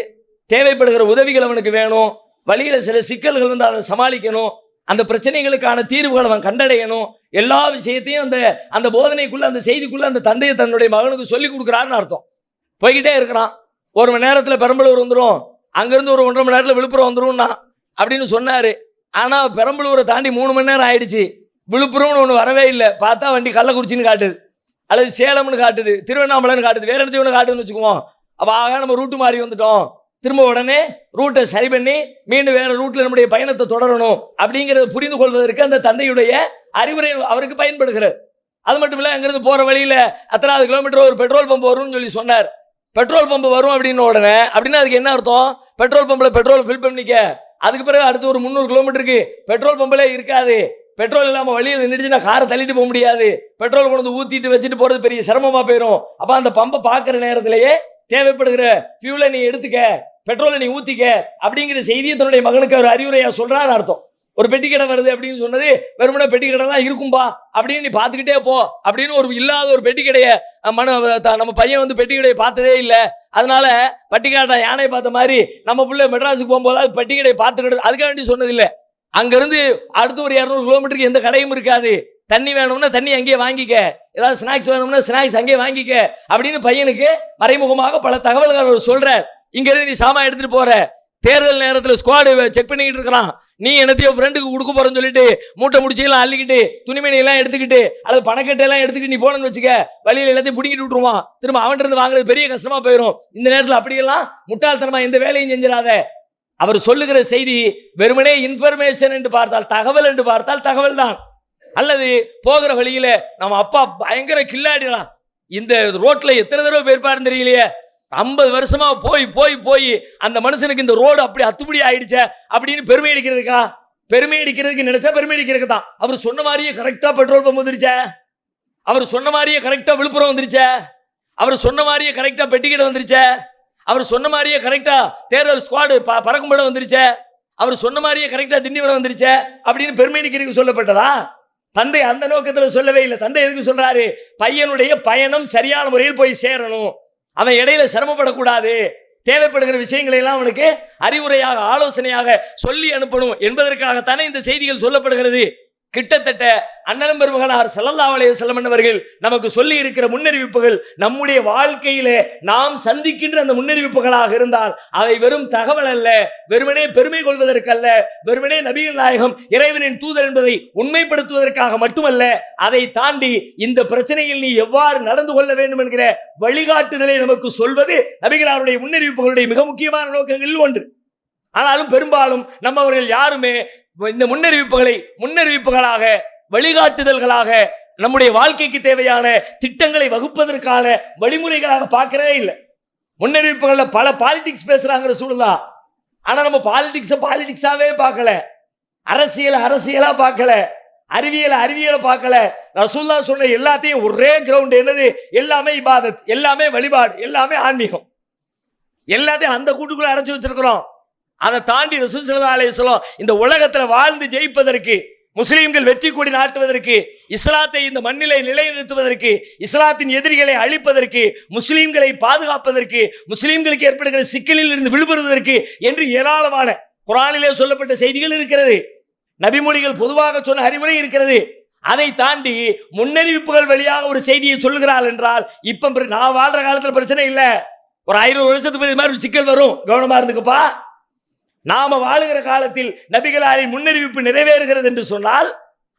தேவைப்படுகிற உதவிகள் அவனுக்கு வேணும், வழியில் சில சிக்கல்கள் அதை சமாளிக்கணும், அந்த பிரச்சனைகளுக்கான தீர்வுகள் அவன் கண்டடையணும். எல்லா விஷயத்தையும் அந்த போதனைக்குள்ள, அந்த செய்திக்குள்ள அந்த தந்தையை தன்னுடைய மகனுக்கு சொல்லி கொடுக்குறாருன்னு அர்த்தம். போய்கிட்டே இருக்கிறான். 1 மணி நேரத்தில் பெரம்பலூர் வந்துடும், அங்கேருந்து ஒரு 1.5 மணி நேரத்தில் விழுப்புரம் வந்துடும்னா அப்படின்னு சொன்னார். ஆனால் பெரம்பலூரை தாண்டி 3 மணி நேரம் ஆயிடுச்சு. விழுப்புரம்னு ஒன்று வரவே இல்லை. பார்த்தா வண்டி கள்ளக்குறிச்சின்னு காட்டுது, அல்லது சேலம்னு காட்டுது, திருவண்ணாமலைன்னு காட்டுது, வேற இடத்தையும் ஒன்று காட்டுன்னு வச்சுக்குவோம். அப்போ ஆக நம்ம ரூட்டு மாறி வந்துட்டோம், திரும்ப உடனே ரூட்டை சரி பண்ணி மீண்டும் வேற ரூட்டில் நம்முடைய பயணத்தை தொடரணும் அப்படிங்கிறத புரிந்து கொள்வதற்கு அந்த தந்தையுடைய அறிவுரை அவருக்கு பயன்படுகிறது. அது மட்டும் இல்லை, அங்கிருந்து போகிற வழியில் 10 கிலோமீட்டர் ஒரு பெட்ரோல் பம்பு வரும்னு சொல்லி சொன்னார். பெட்ரோல் பம்பு வரும் அப்படின்னு உடனே அப்படின்னா அதுக்கு என்ன அர்த்தம்? பெட்ரோல் பம்பில் பெட்ரோல் ஃபில் பண்ணிக்க. அதுக்கு பிறகு அடுத்து ஒரு 300 கிலோமீட்டருக்கு பெட்ரோல் பம்பிலே இருக்காது. பெட்ரோல் இல்லாமல் வழியில் நின்றுச்சுன்னா காரை தள்ளிட்டு போக முடியாது. பெட்ரோல் கொண்டு வந்து ஊற்றிட்டு வச்சுட்டு போகிறது பெரிய சிரமமாக போயிடும். அப்போ அந்த பம்பை பார்க்குற நேரத்திலேயே தேவைப்படுகிற ஃபியூலை நீ எடுத்துக்க, பெட்ரோலை நீ ஊற்றிக்க அப்படிங்கிற செய்தியை தன்னுடைய மகனுக்கு அவர் அறிவுரையாக சொல்கிறான்னு அர்த்தம். ஒரு பெட்டி கடை வருது அப்படின்னு சொன்னது வெறுமனே பெட்டி கடைலாம் இருக்கும்பா அப்படின்னு நீ பார்த்துக்கிட்டே போ அப்படின்னு ஒரு இல்லாத ஒரு பெட்டி கடையை நம்ம பையன் பெட்டி கடையை பார்த்ததே இல்லை. அதனால பட்டிக்காட்டா யானை பார்த்த மாதிரி நம்ம பிள்ளை மெட்ராஸுக்கு போகும்போது அது பட்டி கடையை பார்த்துக்கிட்டு அதுக்காக வேண்டி சொன்னதில்லை. அங்கேருந்து அடுத்து ஒரு 200 கிலோமீட்டருக்கு எந்த கடையும் இருக்காது. தண்ணி வேணும்னா தண்ணி அங்கேயே வாங்கிக்க, ஏதாவது ஸ்நாக்ஸ் வேணும்னா ஸ்நாக்ஸ் அங்கேயே வாங்கிக்க அப்படின்னு பையனுக்கு மறைமுகமாக பல தகவல்கள் அவர் சொல்கிறார். இங்கேருந்து நீ சாமான் எடுத்துகிட்டு போகிற, தேர்தல் நேரத்தில் ஸ்குவாடு செக் பண்ணிக்கிட்டு இருக்கிறான், நீ என்னத்தையோ ஃப்ரெண்டுக்கு கொடுக்க போகிறேன்னு சொல்லிட்டு மூட்டை முடிச்செல்லாம் அள்ளிக்கிட்டு துணிமணியெல்லாம் எடுத்துக்கிட்டு அல்லது பணக்கட்டையெல்லாம் எடுத்துக்கிட்டு நீ போனன்னு வச்சுக்க, வழியில் எல்லாத்தையும் பிடிக்கிட்டு விட்டுருவான். திரும்ப அவன்கிட்ட வாங்குறது பெரிய கஷ்டமாக போயிடும். இந்த நேரத்தில் அப்படியெல்லாம் முட்டாள்தனமாக எந்த வேலையும் செஞ்சிடாத. அவர் சொல்லுகிற செய்தி வெறுமனே இன்ஃபர்மேஷன் என்று பார்த்தால், தகவல் என்று பார்த்தால் தகவல் தான். அல்லது போகிற வழியில நம்ம அப்பா பயங்கர கில்லாடிலாம், இந்த ரோட்ல எத்தனை தடவை போயிருப்பாருன்னு தெரியலையே, 50 வருஷமா போய் போய் போய் அந்த மனுஷனுக்கு இந்த ரோடு அப்படி அத்துப்படி ஆயிடுச்ச அப்படின்னு பெருமை அடிக்கிறதுக்கா? பெருமை அடிக்கிறதுக்கு நினைச்சா பெருமை அடிக்கிறதுக்கு தான். அவர் சொன்ன மாதிரியே கரெக்டா பெட்ரோல் பம்ப் வந்துருச்ச, அவர் சொன்ன மாதிரியே கரெக்டா விழுப்புரம் வந்துருச்ச, அவர் சொன்ன மாதிரியே கரெக்டா பெட்டிக்கடை வந்துருச்ச, அவர் சொன்ன மாதிரியே கரெக்டா தேர்தல் ஸ்குவாடு பறக்கும் படம் வந்துருச்ச, அவர் சொன்ன மாதிரியே கரெக்டா திண்டிவனம் வந்துருச்ச அப்படின்னு பெருமை அடிக்கிறதுக்கு சொல்லப்பட்டதா? தந்தை அந்த நோக்கத்தில் சொல்லவே இல்லை. தந்தை எதுக்கு சொல்றாரு? பையனுடைய பயணம் சரியான முறையில் போய் சேரணும், அவன் இடையில சிரமப்படக்கூடாது, தேவைப்படுகிற விஷயங்களை எல்லாம் அவனுக்கு அறிவுரையாக ஆலோசனையாக சொல்லி அனுப்பணும் என்பதற்காகத்தானே இந்த செய்திகள் சொல்லப்படுகிறது. கிட்டத்தட்ட அண்ணன் பெருமகனார் ஸல்லல்லாஹு அலைஹி வஸல்லம் அவர்கள் நமக்கு சொல்லி இருக்கிற முன்னறிவிப்புகள் நம்முடைய வாழ்க்கையிலே நாம் சந்திக்கின்ற அந்த முன்னறிவிப்புகளாக இருந்தால் அவை வெறும் தகவல் அல்ல, வெறுமனே பெருமை கொள்வதற்கல்ல, வெறுமனே நபிகள் நாயகம் இறைவனின் தூதர் என்பதை உண்மைப்படுத்துவதற்காக மட்டுமல்ல, அதை தாண்டி இந்த பிரச்சனையில் நீ எவ்வாறு நடந்து கொள்ள வேண்டும் என்கிற வழிகாட்டுதலை நமக்கு சொல்வது நபிகளாருடைய முன்னறிவிப்புகளுடைய மிக முக்கியமான நோக்கங்களில் ஒன்று. ஆனாலும் பெரும்பாலும் நம்மவர்கள் யாருமே இந்த முன்னறிவிப்புகளாக வழிகாட்டுதல்களாக நம்முடைய வாழ்க்கைக்கு தேவையான திட்டங்களை வகுப்பதற்கான வழிமுறைகளாக பார்க்கிறதே இல்லை. முன்னறிவிப்புகள்ல பல பாலிடிக்ஸ் பேசுறாங்கிற சூழலா, ஆனா நம்ம பாலிடிக்ஸாவே பார்க்கல, அரசியலா பார்க்கல, அறிவியலை பார்க்கல. ரசூலுல்லாஹ் சொன்ன எல்லாத்தையும் ஒரே கிரவுண்ட், என்னது? எல்லாமே இபாதத், எல்லாமே வழிபாடு, எல்லாமே ஆன்மீகம், எல்லாத்தையும் அந்த கூட்டுக்குள்ள அடைச்சு வச்சிருக்கிறோம். அதை தாண்டி ரசூல் ஸல்லல்லாஹு அலைஹி வஸல்லம் இந்த உலகத்துல வாழ்ந்து ஜெயிப்பதற்கு, முஸ்லீம்கள் வெற்றி கொடி நாட்டுவதற்கு, இஸ்லாத்தை இந்த மண்ணிலை நிலைநிறுத்துவதற்கு, இஸ்லாத்தின் எதிரிகளை அழிப்பதற்கு, முஸ்லீம்களை பாதுகாப்பதற்கு, முஸ்லீம்களுக்கு ஏற்படுகிற சிக்கலில் இருந்து விடுபடுவதற்கு என்று ஏராளமான குர்ஆனிலே சொல்லப்பட்ட செய்திகள் இருக்கிறது. நபிமொழிகள் பொதுவாக சொன்ன அறிவுரை இருக்கிறது. அதை தாண்டி முன்னறிவிப்புகள் வழியாக ஒரு செய்தியை சொல்லுகிறாள் என்றால், இப்ப நான் வாழ்ற காலத்துல பிரச்சனை இல்லை, ஒரு 500 வருஷத்துக்கு மாதிரி ஒரு சிக்கல் வரும், கவனமா இருந்துக்கப்பா. நாம வாழுகிற காலத்தில் நபிகளாரின் முன்னறிவிப்பு நிறைவேறுகிறது என்று சொன்னால்,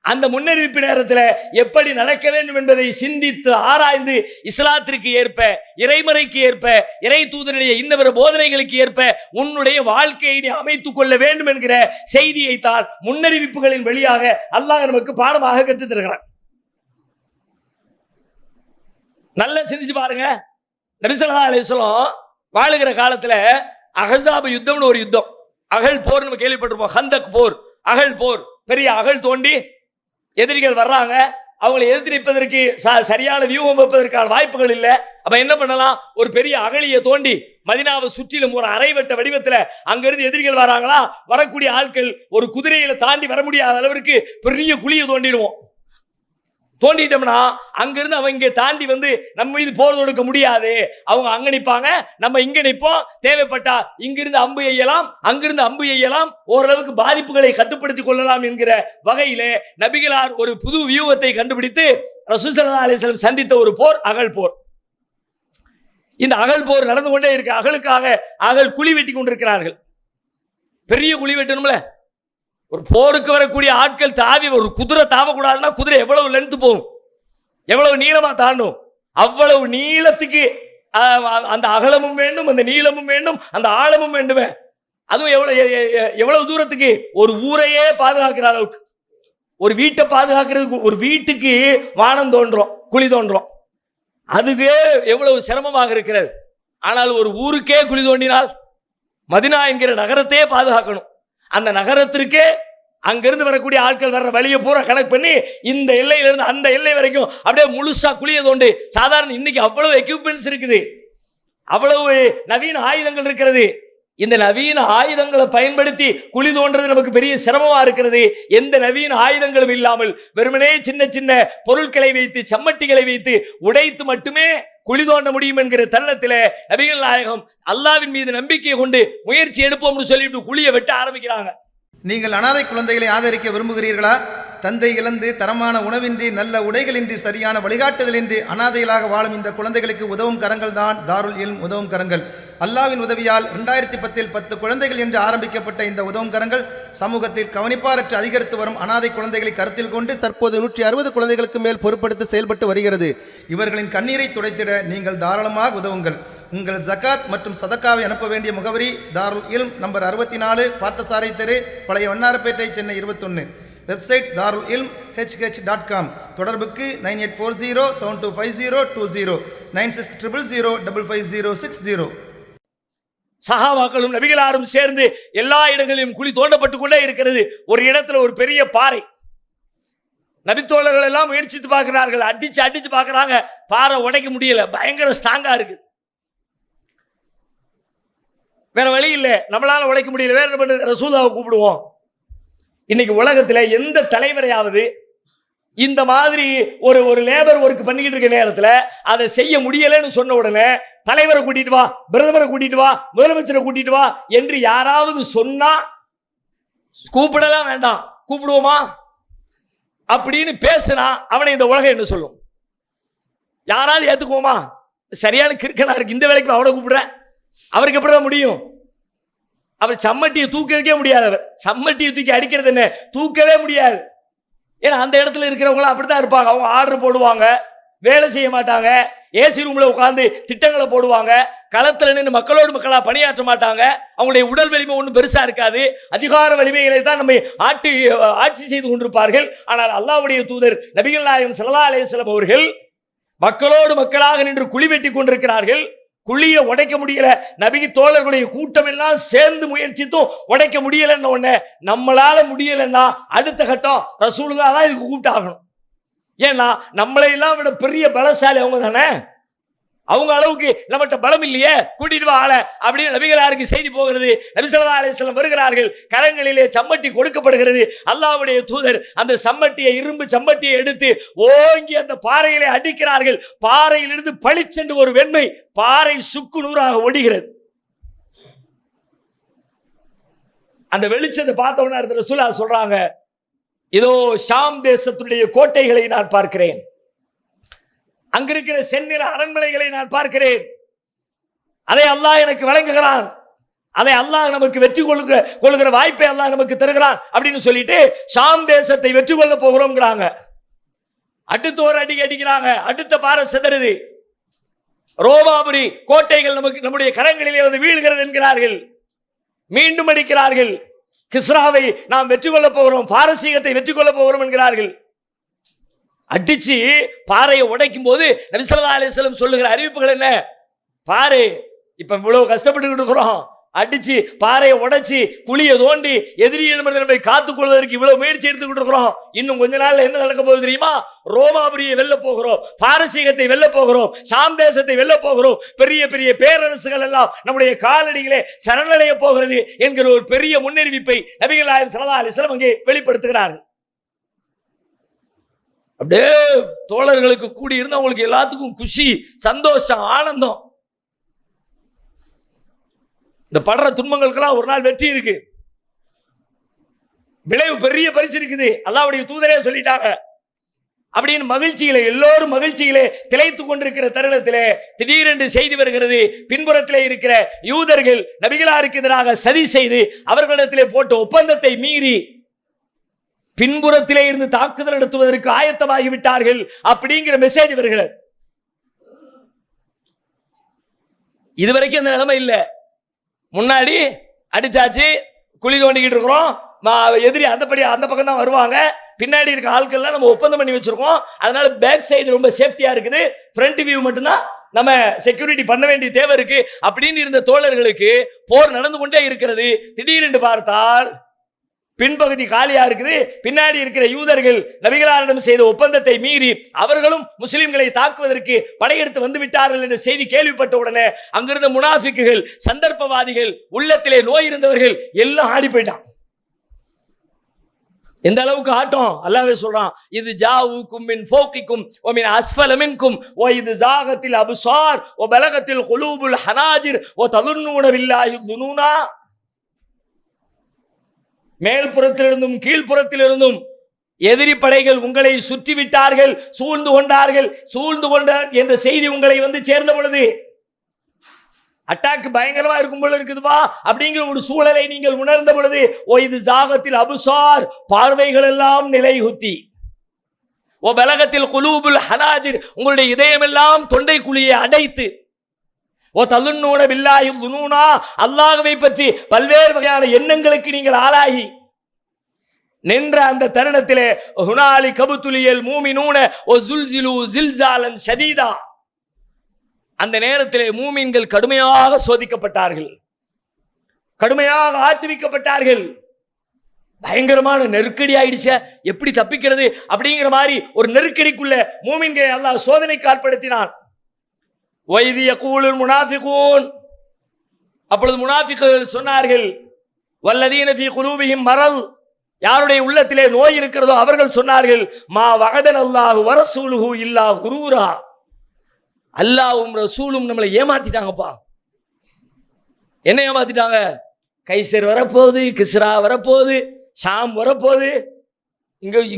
அந்த முன்னறிவிப்பு நேரத்தில் எப்படி நடக்க வேண்டும் என்பதை சிந்தித்து ஆராய்ந்து இஸ்லாத்திற்கு ஏற்ப, இறைமறைக்கு ஏற்ப, இறை தூதருடைய இன்னவர போதனைகளுக்கு ஏற்ப உன்னுடைய வாழ்க்கையை நீ அமைத்துக் கொள்ள வேண்டும் என்கிற செய்தியை தான் முன்னறிவிப்புகளின் வழியாக அல்லாஹ் நமக்கு பாடமாக கற்றுத் தருகிறான். நல்லா சிந்திச்சு பாருங்க. நபி ஸல்லல்லாஹு அலைஹி வஸல்லம் வாழுகிற காலத்துல அஹஸாப் யுத்தம்னு ஒரு யுத்தம், அகழ் போர் நம்ம கேள்விப்பட்டிருப்போம். ஹந்தக் போர், அகழ் போர், பெரிய அகழ் தோண்டி எதிரிகள் வர்றாங்க, அவங்களை எதிர்த்து நிற்பதற்கு சரியான வியூகம் வைப்பதற்கான வாய்ப்புகள் இல்லை. அப்ப என்ன பண்ணலாம்? ஒரு பெரிய அகழியை தோண்டி மதீனாவை சுற்றிலும் ஒரு அரைவட்ட வடிவத்தில் அங்கிருந்து எதிரிகள் வராங்களா, வரக்கூடிய ஆட்கள் ஒரு குதிரையில தாண்டி வர முடியாத அளவிற்கு பெரிய குழியை தோண்டிடுவோம். தோண்டிட்டோம்னா அங்கிருந்து அவங்க இங்கே தாண்டி வந்து நம்ம மீது போர் தொடுக்க முடியாது. அவங்க அங்க நிற்பாங்க, நம்ம இங்க நிற்போம். தேவைப்பட்டா இங்கிருந்து அம்பு எய்யலாம், அங்கிருந்து அம்பு எய்யலாம், ஓரளவுக்கு பாதிப்புகளை கட்டுப்படுத்திக் கொள்ளலாம் என்கிற வகையிலே நபிகளார் ஒரு புது வியூகத்தை கண்டுபிடித்து ரசூல் ஸல்லல்லாஹு அலைஹி வஸல்லம் சந்தித்த ஒரு போர் அகழ் போர். இந்த அகழ் போர் நடந்து கொண்டே இருக்கு. அகழுக்காக அகழ் குழி வெட்டி கொண்டிருக்கிறார்கள். பெரிய குழி வெட்டணும்ல, ஒரு போருக்கு வரக்கூடிய ஆட்கள் தாவி, ஒரு குதிரை தாவக்கூடாதுன்னா குதிரை எவ்வளவு லென்த் போகும், எவ்வளவு நீளமா தாண்டும், அவ்வளவு நீளத்துக்கு அந்த அகலமும் வேண்டும், அந்த நீளமும் வேண்டும், அந்த ஆழமும் வேண்டுமே. அதுவும் எவ்வளவு தூரத்துக்கு? ஒரு ஊரையே பாதுகாக்கிற அளவுக்கு, ஒரு வீட்டை பாதுகாக்கிறதுக்கு, ஒரு வீட்டுக்கு வானம் தோன்றோம், குழி தோன்றோம், அதுவே எவ்வளவு சிரமமாக இருக்கிறது. ஆனால் ஒரு ஊருக்கே குழி தோண்டினால், மதினா என்கிற நகரத்தையே பாதுகாக்கணும். அந்த நகரத்திற்கே அங்கிருந்து வரக்கூடிய ஆட்கள் வர்ற வழியை பூரா கணக்கு பண்ணி இந்த எல்லையிலிருந்து அந்த எல்லை வரைக்கும் அப்படியே முழுசா குழிய தோண்டு. சாதாரண இன்னைக்கு அவ்வளவு எக்யூப்மெண்ட்ஸ் இருக்குது, அவ்வளவு நவீன ஆயுதங்கள் இருக்கிறது. இந்த நவீன ஆயுதங்களை பயன்படுத்தி குழி தோன்றது நமக்கு பெரிய சிரமமா இருக்கிறது. எந்த நவீன ஆயுதங்களும் இல்லாமல் வெறுமனே சின்ன சின்ன பொருட்களை வைத்து, சம்மட்டிகளை வைத்து உடைத்து மட்டுமே குழி தோண்ட முடியும் என்கிற தருணத்தில் நபிகள் நாயகம் அல்லாஹ்வின் மீது நம்பிக்கை கொண்டு முயற்சி எடுப்போம்னு சொல்லிட்டு குழியை வெட்ட ஆரம்பிக்கிறாங்க. நீங்கள் அனாதை குழந்தைகளை ஆதரிக்க விரும்புகிறீர்களா? தந்தை இழந்து தரமான உணவின்றி, நல்ல உடைகளின்றி, சரியான வழிகாட்டுதலின்றி அனாதைகளாக வாழும் இந்த குழந்தைகளுக்கு உதவும் கரங்கள் தான் தாருல் இல்ம் உதவும் கரங்கள். அல்லாஹ்வின் உதவியால் 2010 10 குழந்தைகள் என்று ஆரம்பிக்கப்பட்ட இந்த உதவும் கரங்கள் சமூகத்தில் கவனிப்பாரற்று அதிகரித்து வரும் அனாதை குழந்தைகளை கருத்தில் கொண்டு தற்போது 160 குழந்தைகளுக்கு மேல் பொறுப்படுத்தி செயல்பட்டு வருகிறது. இவர்களின் கண்ணீரை துடைத்திட நீங்கள் தாராளமாக உதவுங்கள். உங்கள் ஜகாத் மற்றும் சதக்காவை அனுப்ப வேண்டிய முகவரி தாருல் இல்ம், நம்பர் 64, பார்த்தசாரை தெரு, பழைய வண்ணாரப்பேட்டை, சென்னை 21. வெப்சைட் தாருல் இல்ம் hh.com. தொடர்புக்கு 9840725020 9600055060. சஹாபாக்களும் நபிகளாரும் சேர்ந்து எல்லா இடங்களிலும் குழி தோண்டப்பட்டு கொண்டே இருக்கிறது. ஒரு இடத்துல ஒரு பெரிய பாறை, நபித்தோழர்கள் எல்லாம் முயற்சித்து பார்க்கிறார்கள், அடிச்சு பார்க்கறாங்க, பாறை உடைக்க முடியல, பயங்கர ஸ்ட்ராங்கா இருக்கு. வேற வழி இல்லை, நம்மளால உடைக்க முடியல, வேற என்ன பண்றது? ரசூலுல்லாஹ்வை கூப்பிடுவோம். இன்னைக்கு உலகத்துல எந்த தலைவரையாவது இந்த மாதிரி ஒரு லேபர் ஒர்க் பண்ணிக்கிட்டு இருக்க நேரத்துல அதை செய்ய முடியலன்னு சொன்ன உடனே தலைவரை கூட்டிட்டு வா, பிரதமரை கூட்டிட்டு வா, முதலமைச்சரை கூட்டிட்டு வா என்று யாராவது சொன்னா கூப்பிடலாம் வேண்டாம், கூப்பிடுவோமா அப்படின்னு பேசினா அவனை இந்த உலகம் என்ன சொல்லும்? யாராவது ஏத்துக்குவோமா? சரியான கிறுக்கனா இருக்கு, இந்த வேலைக்கு அவனை கூப்பிடுற, அவருக்கு எப்படிதான் முடியும்? அவர் சம்மட்டியை தூக்கிறதுக்கே முடியாது, அவர் சம்மட்டியை தூக்கி அடிக்கிறது என்ன, தூக்கவே முடியாது. ஏன்னா அந்த இடத்துல இருக்கிறவங்களாம் அப்படித்தான் இருப்பாங்க. அவங்க ஆர்டர் போடுவாங்க, வேலை செய்ய மாட்டாங்க, ஏசி ரூம்ல உட்கார்ந்து திட்டங்களை போடுவாங்க, களத்தில் நின்று மக்களோடு மக்களா பணியாற்ற மாட்டாங்க. அவங்களுடைய உடல் வலிமை ஒன்றும் பெருசா இருக்காது, அதிகார வலிமைகளை தான் நம்ம ஆட்சி செய்து கொண்டிருப்பார்கள். ஆனால் அல்லாஹ்வுடைய தூதர் நபிகள் நாயகம் ஸல்லல்லாஹு அலைஹி வஸல்லம் அவர்கள் மக்களோடு மக்களாக நின்று குழி வெட்டி கொண்டிருக்கிறார்கள். குழிய உடைக்க முடியல, நபிக்கு தோழர்களுடைய கூட்டம் எல்லாம் சேர்ந்து முயற்சித்தும் உடைக்க முடியலன்னு உடனே நம்மளால முடியலன்னா அடுத்த கட்டம் ரசூலுல்லாஹ் தான் இதுக்கு கூப்பிட்டாகணும். ஏன்னா நம்மளை எல்லாம் விட பெரிய பலசாலி அவங்க தானே. அவங்க அளவுக்கு நம்மகிட்ட பலம் இல்லையே, கூட்டிட்டு வா ஆள அப்படின்னு நபிகளாருக்கு செய்தி போகிறது. நபி ஸல்லல்லாஹு அலைஹி வஸல்லம் வருகிறார்கள். கரங்களிலே சம்மட்டி கொடுக்கப்படுகிறது. அல்லாஹ்வுடைய தூதர் அந்த சம்மட்டியை, இரும்பு சம்மட்டியை எடுத்து ஓங்கி அந்த பாறையிலே அடிக்கிறார்கள். பாறையிலிருந்து பளிச்சென்று ஒரு வெண்மை பாறை சுக்கு நூறாக ஒடுகிறது. அந்த வெளிச்சத்தை பார்த்த உடனே ரசூலுல்லாஹ் சொல்றாங்க, இதோ ஷாம் தேசத்துடைய கோட்டைகளை நான் பார்க்கிறேன், அங்கிருக்கிற செந்நிற அரண்மனைகளை நான் பார்க்கிறேன், அதை அல்லாஹ் எனக்கு வழங்குகிறான், அதை அல்லாஹ் நமக்கு வெற்றி கொள்ளுகிற வாய்ப்பை அல்லாஹ் நமக்கு தருகிறான் அப்படின்னு சொல்லிட்டு ஷாம் தேசத்தை வெற்றி கொள்ள போகிறோம்ங்கிறாங்க. அடுத்த ஒரு அடிக்கிறாங்க, அடுத்த பாறை சிதறுது. ரோமாபுரி கோட்டைகள் நமக்கு நம்முடைய கரங்களிலே வந்து வீழ்கிறது என்கிறார்கள். மீண்டும் அடிக்கிறார்கள். கிஸ்ராவை நாம் வெற்றி கொள்ள போகிறோம், பாரசீகத்தை வெற்றி கொள்ள போகிறோம் என்கிறார்கள். அடிச்சு பாறையை உடைக்கும் போது நபி ஸல்லல்லாஹு அலைஹி வஸல்லம் சொல்லுகிற அறிவிப்புகள் என்ன? பாரு, இப்ப இவ்வளவு கஷ்டப்பட்டு இருக்கிறோம், அடிச்சு பாறையை உடைச்சு குழியை தோண்டி எதிரியிடமிருந்து நம்மை காத்துக் கொள்வதற்கு இவ்வளவு முயற்சி எடுத்துக்கிட்டு இருக்கிறோம். இன்னும் கொஞ்ச நாள்ல என்ன நடக்க போகுது தெரியுமா? ரோமாபுரியை வெல்ல போகிறோம், பாரசீகத்தை வெல்ல போகிறோம், ஷாம் தேசத்தை வெல்ல போகிறோம், பெரிய பெரிய பேரரசுகள் எல்லாம் நம்முடைய காலடியிலே சரணடைய போகிறது என்கிற ஒரு பெரிய முன்னறிவிப்பை நபிகள் நாயகம் ஸல்லல்லாஹு அலைஹி வஸல்லம் அங்கே வெளிப்படுத்துகிறார்கள். அப்படியே தோழர்களுக்கு கூடி இருந்து அவங்களுக்கு எல்லாத்துக்கும் குஷி, சந்தோஷம், ஆனந்தம். இந்த படுற துன்பங்களுக்கெல்லாம் ஒரு நாள் வெற்றி இருக்கு, விளைவு பெரிய பரிசு இருக்குது, அல்லாஹ்வுடைய தூதரே சொல்லிட்டாங்க அப்படின்னு மகிழ்ச்சியிலே எல்லோரும் மகிழ்ச்சியிலே திளைத்துக் கொண்டிருக்கிற தருணத்திலே திடீரென்று செய்தி வருகிறது. பின்புறத்திலே இருக்கிற யூதர்கள் நபிகளாருக்கு எதிராக சதி செய்து அவர்களிடத்திலே போட்ட ஒப்பந்தத்தை மீறி பின்புறத்திலே இருந்து தாக்குதல் நடத்துவதற்கு ஆயத்தமாகி விட்டார்கள் அப்படிங்கிற மெசேஜ் வருகிறது. இதுவரைக்கும் அந்த நிலைமை இல்லை. முன்னாடி அடிச்சாச்சு, குழி தோண்டிக்கிட்டு இருக்கிறோம், எதிரி அந்த பக்கம் தான் வருவாங்க, பின்னாடி இருக்க ஆட்கள்லாம் நம்ம ஒப்பந்தம் பண்ணி வச்சிருக்கோம், அதனால பேக் சைடு ரொம்ப சேஃப்டியா இருக்குது, ஃப்ரண்ட் வியூ மட்டும்தான் நம்ம செக்யூரிட்டி பண்ண வேண்டிய தேவை இருக்கு அப்படின்னு இருந்த தோழர்களுக்கு போர் நடந்து கொண்டே இருக்கிறது. திடீரென்று பார்த்தால் பின்பகுதி காலியா இருக்குது. பின்னாடி இருக்கிற யூதர்கள் நபிகளாரிடம் செய்த ஒப்பந்தத்தை மீறி அவர்களும் முஸ்லிம்களை தாக்குவதற்கு படையெடுத்து வந்து விட்டார்கள் என்ற செய்தி கேள்விப்பட்ட உடனே அங்கிருந்த முனாஃபிக்குகள், சந்தர்ப்பவாதிகள், உள்ளத்திலே நோய் இருந்தவர்கள் எல்லாம் ஆடி போயிட்டான். எந்த அளவுக்கு ஆட்டம்? அல்லாஹ்வே சொல்றான், இது ஜாவுக்கும் மின் ஃபௌகிக்கும் வ மின் அஸ்ஃபல மின்கும் வ இது ஜாகத்தில் அப்சார் வ பலகத்தில் குலூபுல் ஹனாஜிர் வ ததுன்னூன பில்லாஹி துனூனா. மேல்புறத்திலிருந்தும் கீழ்ப்புறத்திலிருந்தும் எதிரி படைகள் உங்களை சுற்றி விட்டார்கள், சூழ்ந்து கொண்டார் என்ற செய்தி உங்களை வந்து சேர்ந்த பொழுது, அட்டாக் பயங்கரமா இருக்கும் போல இருக்குதுப்பா அப்படிங்கிற ஒரு சூழலை நீங்கள் உணர்ந்த பொழுது, ஓ இது ஜாகத்தில் அபுசார், பார்வைகள் எல்லாம் நிலைகுத்தி, ஓ பலகத்தில் குலூபுல் ஹனாஜிர், உங்களுடைய இதயம் எல்லாம் தொண்டை குழியை அடைத்து, ஓ தலுன்னூன பில்லாஹி துனூனா, அல்லாஹ்வை பற்றி பல்வேறு வகையான எண்ணங்களுக்கு நீங்கள் ஆளாகி நின்ற அந்த தருணத்திலே ஹுனாலி கபுத்துலியல் மூமினூன ஓ ஜுல்சிலு ஜில்சாலன் ஷதீதா, அந்த நேரத்திலே மூமின்கள் கடுமையாக சோதிக்கப்பட்டார்கள், கடுமையாக ஆட்டுவிக்கப்பட்டார்கள். பயங்கரமான நெருக்கடி ஆயிடுச்ச, எப்படி தப்பிக்கிறது அப்படிங்கிற மாதிரி ஒரு நெருக்கடிக்குள்ள மூமின்களை அல்லாஹ் சோதனைக்கு ஆட்படுத்தினான். வைதி யகூலுல் முனாஃபிகூன், அப்பொழுது முனாஃபிக்குகள் சொன்னார்கள், வல்லதீன ஃபீ குலூபிஹிம் மரல், யாருடைய உள்ளத்திலே நோய் இருக்கிறதோ அவர்கள் சொன்னார்கள், மா வஅதன அல்லாஹு வ ரசூலுஹு இல்லா குரூரா, அல்லாஹ்வும் ரசூலும் நம்மளை ஏமாத்திட்டாங்கப்பா. என்ன ஏமாத்திட்டாங்க? கைசர் வரப்போகுது, கிஸ்ரா வரப்போகுது, ஷாம் வரப்போகுது,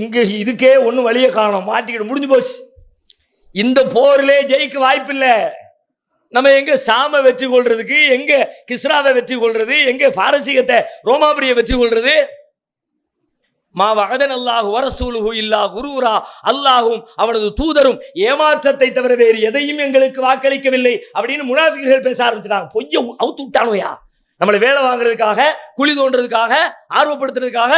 இங்க இதுக்கே ஒன்றும் வழியை காணோம், மாட்டிக்கிட்டு முடிஞ்சு போச்சு, இந்த போரிலே ஜெயிக்க வாய்ப்பில்லை, நம்ம எங்க ஷாமை வெற்றி கொள்றதுக்கு, எங்க கிஸ்ராவை வெற்றி கொள்றது, எங்க பாரசீகத்தை ரோமாபுரியை வெற்றி கொள்றது? மா வஅதன அல்லாஹு வ ரசூலுஹு இல்லா குரூரா, அல்லாஹ்வும் அவனது தூதரும் ஏமாற்றத்தை தவிர வேறு எதையும் எங்களுக்கு வாக்களிக்கவில்லை அப்படின்னு முனாஃபிக்குகள் பேச ஆரம்பிச்சிட்டாங்க. பொய்ய அவுத்து விட்டானோயா, நம்மளை வேலை வாங்குறதுக்காக, குழி தோன்றதுக்காக, ஆர்வப்படுத்துறதுக்காக,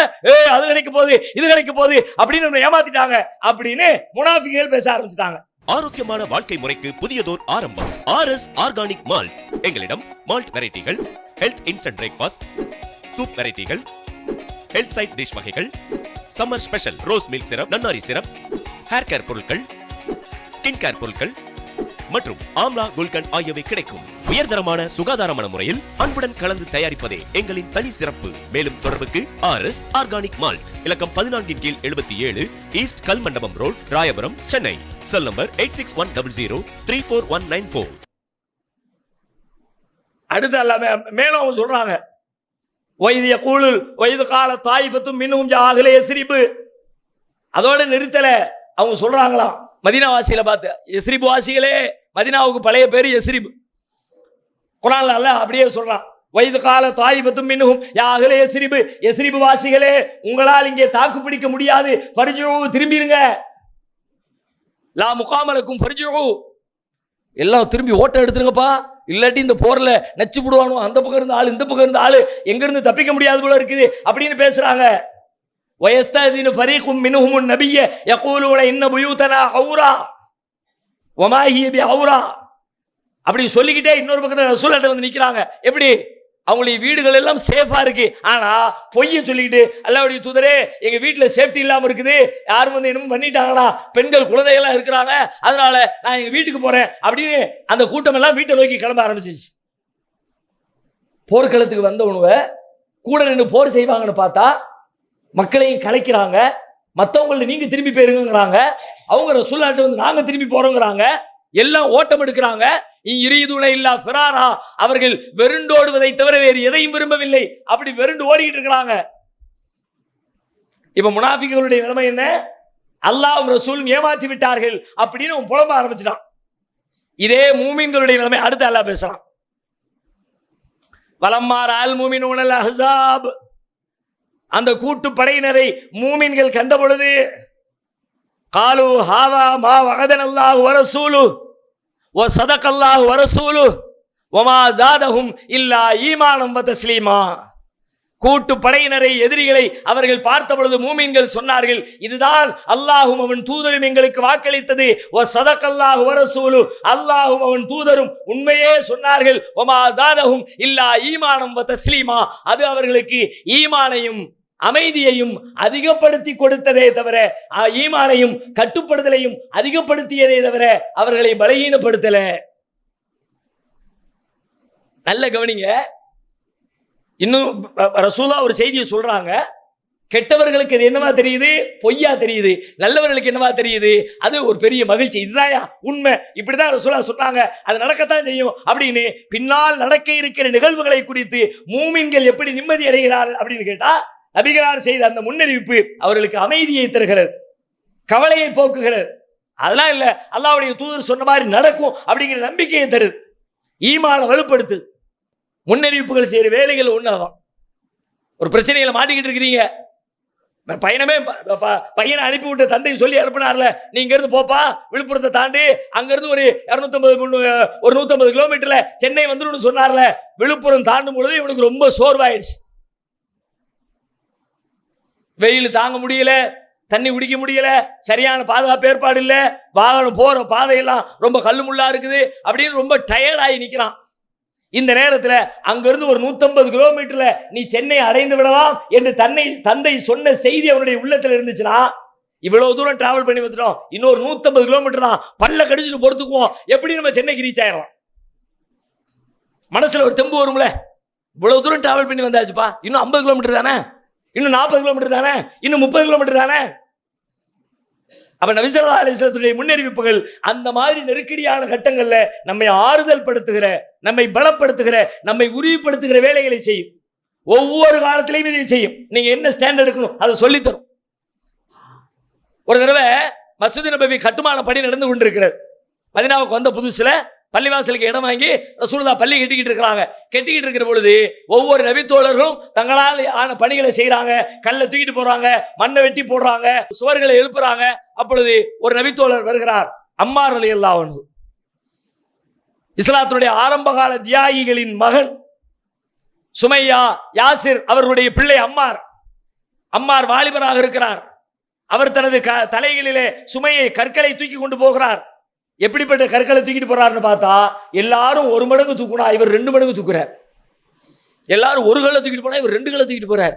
அது கிடைக்க போகுது இது கிடைக்க போகுது அப்படின்னு நம்ம ஏமாத்திட்டாங்க அப்படின்னு முனாஃபிக்குகள் பேச ஆரம்பிச்சிட்டாங்க. ஆரோக்கியமான வாழ்க்கை முறைக்கு புதியதோர் ஆரம்பம். RS organic malt. எங்களிடம் மால்ட் வெரைட்டிகள், ஹெல்த் இன்ஸ்டன்ட் பிரேக்ஃபாஸ்ட், சூப் வெரைட்டிகள், ஹெல்த் சைட் டிஷ் வகைகள், summer special rose milk syrup, நன்னாரி சிரப், ஹேர் கேர் பொருட்கள், ஸ்கின் கேர் பொருட்கள் மற்றும் ஆம்லா குல்கன் ஆகியவை கிடைக்கும். உயர்தரமான சுகாதாரமான முறையில் அன்புடன் கலந்து தயாரிப்பதே எங்களின் தனி சிறப்பு. மேலும் தொடர்புக்கு RS ஆர்கானிக் மால்ட், இலக்கம் 14 கீழ் 77, east Kalmandapam road, Royapuram, Chennai. Cell number 8610034194. அடுத்து எல்லாமே மேலும் அவங்க சொல்றாங்க, வைதிய கூழல் வைது கால தாய்பத்தும் மின்னும் ஜாகலே எஸ்ரிபு. அதோட நிறுத்தல, அவங்க சொல்றாங்களாம் மதீனா வாசிகளை பார்த்து, எஸ்ரிபு வாசிகளே, மதீனாவுக்கு பழைய பேரு எஸ்ரிபு. குர்ஆன்ல அல்லாஹ் அப்படியே சொல்றான், வைது கால தாய்பத்தும் மின்னும் ஜாகலே எஸ்ரிபு. எஸ்ரிபு வாசிகளே, உங்களால் இங்கே தாக்கு பிடிக்க முடியாது, ஃபர்ஜூ, திரும்பிருங்க. லா முகாமலக்கும் ஃபர்ஜூ, எல்லாம் திரும்பி ஓட்ட எடுத்துருங்கப்பா, இல்லாட்டி இந்த போர்ல நச்சு விடுவானோ, அந்த பக்கம் இருந்த ஆளு இந்த பக்கம் இருந்த ஆளு எங்க இருந்து தப்பிக்க முடியாது போல இருக்குது அப்படின்னு பேசுறாங்க. வயஸ்ததீன ஃபரீகும் மின்ஹும் நபிய யகூலுன இன்ன புயூதனா அவுரா வமா ஹிய பிஅவுரா. அப்படி சொல்லிக்கிட்டே இன்னொரு பக்கத்துல ரசூலுல்லாஹ் வந்து நிக்கிறாங்க. எப்படி? அவங்களுடைய வீடுகள் எல்லாம் சேஃபா இருக்கு, ஆனா பொய்ய சொல்லிக்கிட்டு, அல்லாஹ்வுடைய தூதரே எங்க வீட்டுல சேஃப்டி இல்லாம இருக்குது, யாரும் வந்து என்னமோ பண்ணிட்டாங்களா, பெண்கள் குழந்தைகள்லாம் இருக்கிறாங்க, அதனால நான் எங்க வீட்டுக்கு போறேன் அப்படின்னு அந்த கூட்டம் எல்லாம் வீட்டை நோக்கி கிளம்ப ஆரம்பிச்சிருச்சு. போர்க்களத்துக்கு வந்தவனுவ கூட நின்று போர் செய்வாங்கன்னு பார்த்தா மக்களையும் கலைக்கிறாங்க, மற்றவங்கள நீங்க திரும்பி போயிருங்கிறாங்க, அவங்க ரசூலுல்லாஹ் வந்து நாங்க திரும்பி போறோங்கிறாங்க, எல்லாம் ஓட்டம் எடுக்கிறாங்க. அவர்கள் வெருண்டோடுவதை தவிர வேறு எதையும் விரும்பவில்லை, அப்படி வெருண்டு ஓடிக்கிட்டு இருக்கிறாங்க. இப்ப முனாஃபிக்குகளுடைய நிலைமை என்ன? அல்லாஹ்வும் ரசூலும் ஏமாற்றி விட்டார்கள் அப்படின்னு அவன் புலம்ப ஆரம்பிச்சிட்டான். இதே மூமின்களுடைய நிலைமை அடுத்து அல்லாஹ் பேசுறான். வலம்மார் அல் மூமினூனல் அஹ்ஸாப், அந்த கூட்டு படையினரை மூமின்கள் கண்ட பொழுது, காலு ஹாதா மா வஅதனல்லாஹு வ ரசூலுஹு வ ஸதகல்லாஹு வ ரசூலுஹு வ மா ஜாதஹும் இல்லா ஈமானம் வ தஸ்லீமா. கூட்டு படையினரை, எதிரிகளை அவர்கள் பார்த்த பொழுது மூமின்கள் சொன்னார்கள், இதுதான் அல்லாஹும் அவன் தூதரும் எங்களுக்கு வாக்களித்தது. வ ஸதகல்லாஹு வ ரசூலுஹு, அல்லாஹும் அவன் தூதரும் உண்மையே சொன்னார்கள். வ மா ஜாதஹும் இல்லா ஈமானம் வ தஸ்லீமா, அது அவர்களுக்கு ஈமானையும் அமைதியையும் அதிகப்படுத்தி கொடுத்ததே தவிர, ஈமானையும் கட்டுப்படுத்தலையும் அதிகப்படுத்தியதே தவிர அவர்களை பலகீனப்படுத்தல. நல்ல கவனிங்க. இன்னும் ரசூலா ஒரு செய்தியை சொல்றாங்க, கெட்டவர்களுக்கு அது என்னவா தெரியுது? பொய்யா தெரியுது. நல்லவர்களுக்கு என்னவா தெரியுது? அது ஒரு பெரிய மகிழ்ச்சி. இதுதான் உண்மை, இப்படிதான் ரசூலா சொன்னாங்க, அது நடக்கத்தான் செய்யும் அப்படின்னு. பின்னால் நடக்க இருக்கிற நிகழ்வுகளை குறித்து மூமின்கள் எப்படி நிம்மதி அடைகிறார்கள் அப்படின்னு கேட்டா, நபிகளார் செய்த அந்த முன்னறிவிப்பு அவர்களுக்கு அமைதியை தருகிறது, கவலையை போக்குகிறது. அதெல்லாம் இல்ல, அல்லாஹ்வுடைய தூதர் சொன்ன மாதிரி நடக்கும் அப்படிங்கிற நம்பிக்கையை தருது, ஈமான வலுப்படுத்து. முன்னறிவிப்புகள் செய்யற வேலைகள் ஒண்ணாதான். ஒரு பிரச்சனைகளை மாட்டிக்கிட்டு இருக்கிறீங்க, பையனை அனுப்பிவிட்ட தந்தை சொல்லி அனுப்பினார்ல, நீங்க இருந்து போப்பா, விழுப்புரத்தை தாண்டி அங்கிருந்து ஒரு 150 கிலோமீட்டர்ல சென்னை வந்துடும் சொன்னார்ல, விழுப்புரம் தாண்டும் பொழுது இவனுக்கு ரொம்ப சோர்வாயிடுச்சு. வெயில் தாங்க முடியல, தண்ணி குடிக்க முடியல, சரியான பாதுகாப்பு ஏற்பாடு இல்லை, வாகனம் போற பாதையெல்லாம் ரொம்ப கல்லு முள்ளா இருக்குது அப்படின்னு ரொம்ப டயர்ட் ஆகி நிக்கிறான். இந்த நேரத்தில் அங்கிருந்து ஒரு 150 கிலோமீட்டர்ல நீ சென்னை அடைந்து விடலாம் என்று தந்தை சொன்ன செய்தி அவனுடைய உள்ளத்தில் இருந்துச்சுன்னா, இவ்வளவு தூரம் டிராவல் பண்ணி வந்துட்டோம், இன்னொரு 150 கிலோமீட்டர் தான், பல்ல கடிச்சுட்டு பொறுத்துக்குவோம், எப்படி நம்ம சென்னைக்கு ரீச் ஆயிடலாம். மனசுல ஒரு தெம்பு வரும்ல, இவ்வளவு தூரம் டிராவல் பண்ணி வந்தாச்சுப்பா, இன்னும் 50 கிலோமீட்டர் தானே, இன்னும் 40 கிலோமீட்டர் தானே, இன்னும் 30 கிலோமீட்டர் தானே. அப்ப நபி ஸல்லல்லாஹு அலைஹி வஸல்லம் முன்னறிவிப்புகள் அந்த மாதிரி நெருக்கடியான கட்டங்கள்ல நம்மை ஆறுதல் படுத்துகிற, நம்மை பலப்படுத்துகிற, நம்மை உறுதிப்படுத்துகிற வேலைகளை செய்யும். ஒவ்வொரு காலத்திலையும் இதை செய்யும். நீங்க என்ன ஸ்டாண்ட் எடுக்கணும் அதை சொல்லித்தரும். ஒரு தடவை மஸ்ஜித் நபவி கட்டுமான பணி நடந்து கொண்டிருக்கிறது. மதீனாவுக்கு வந்த புதுசுல பள்ளிவாசலுக்கு இடம் வாங்கி ரசூலுல்லாஹ் பள்ளி கட்டிக்கிட்டு இருக்கிற பொழுது ஒவ்வொரு நபித்தோழர்களும் தங்களால் ஆன பணிகளை செய்யறாங்க. கல்லை தூக்கிட்டு போறாங்க, மண்ணை வெட்டி போடுறாங்க, சுவர்களை எழுப்புறாங்க. அப்பொழுது ஒரு நபித்தோழர் வருகிறார், அம்மார் ரலியல்லாஹு அன்ஹு, இஸ்லாத்தினுடைய ஆரம்பகால தியாகிகளின் மகன், சுமையா யாசிர் அவர்களுடைய பிள்ளை அம்மார் வாலிபராக இருக்கிறார். அவர் தனது தலைகளிலே சுமையை, கற்களை தூக்கி கொண்டு போகிறார். எப்படிப்பட்ட கற்களை தூக்கிட்டு போறாருன்னு பார்த்தா எல்லாரும் 1 மடங்கு தூக்குனா இவர் 2 மடங்கு தூக்குறார். எல்லாரும் 1 கல்லை தூக்கிட்டு போனா இவர் 2 கல்லை தூக்கிட்டு போறார்.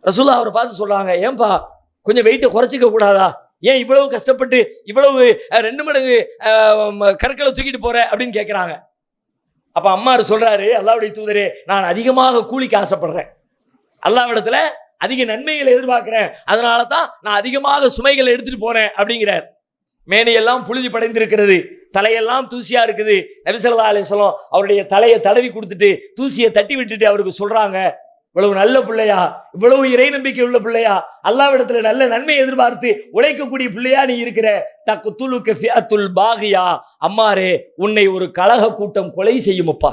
ரசூலுல்லாஹ் அவரை பார்த்து சொல்றாங்க, ஏன்பா கொஞ்சம் வெயிட்டை குறைச்சிக்க கூடாதா? ஏன் இவ்வளவு கஷ்டப்பட்டு இவ்வளவு 2 மடங்கு கற்களை தூக்கிட்டு போற அப்படின்னு கேட்கிறாங்க. அப்ப அம்மார் சொல்றாரு, அல்லாஹ்வுடைய தூதரே, நான் அதிகமாக கூலிக்கு ஆசைப்படுறேன், அல்லாஹ்விடத்துல அதிக நன்மைகளை எதிர்பார்க்கிறேன், அதனால தான் நான் அதிகமாக சுமைகளை எடுத்துட்டு போறேன் அப்படிங்கிறார். மேனையெல்லாம் புழுதி படைந்திருக்கிறது, தலையெல்லாம் தூசியா இருக்குது. நபி ஸல்லல்லாஹு அலைஹி வஸல்லம் அவருடைய தலையை தடவி கொடுத்துட்டு தூசியை தட்டி விட்டுட்டு அவருக்கு சொல்றாங்க, இவ்வளவு நல்ல பிள்ளையா, இவ்வளவு இறை நம்பிக்கை உள்ள பிள்ளையா, அல்லாஹ்விடத்துல நல்ல நன்மை எதிர்பார்த்து உழைக்கக்கூடிய பிள்ளையா நீ இருக்கிற, தக்துலுக ஃபிஅத்துல் பாகியா, அம்மாரே உன்னை ஒரு கலக கூட்டம் கொலை செய்யுமப்பா.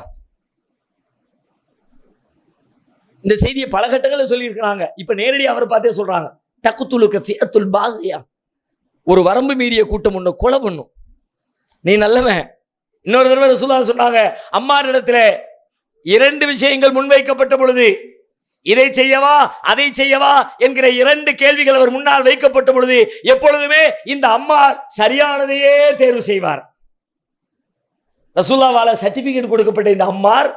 இந்த செய்தியை பல கட்டங்களில் சொல்லி இருக்கிறாங்க. இப்ப நேரடி அவரை பார்த்தே சொல்றாங்க, தக்துலுக ஃபிஅத்துல் பாகியா, ஒரு வரம்பு மீறிய கூட்டம் உன்னை கொலை பண்ணும், நீ நல்லவன். இன்னொரு தடவை ரசூலுல்லாஹ் சொன்னாங்க, அம்மார் இடத்துல 2 விஷயங்கள் முன்வைக்கப்பட்ட பொழுது, இதை செய்யவா அதை செய்யவா என்கிற 2 கேள்விகள் அவர் முன்னால் வைக்கப்பட்ட பொழுது எப்பொழுதுமே இந்த அம்மார் சரியானதையே தேர்வு செய்வார். ரசூலுல்லாஹ்வால சர்டிபிகேட் கொடுக்கப்பட்ட இந்த அம்மார்,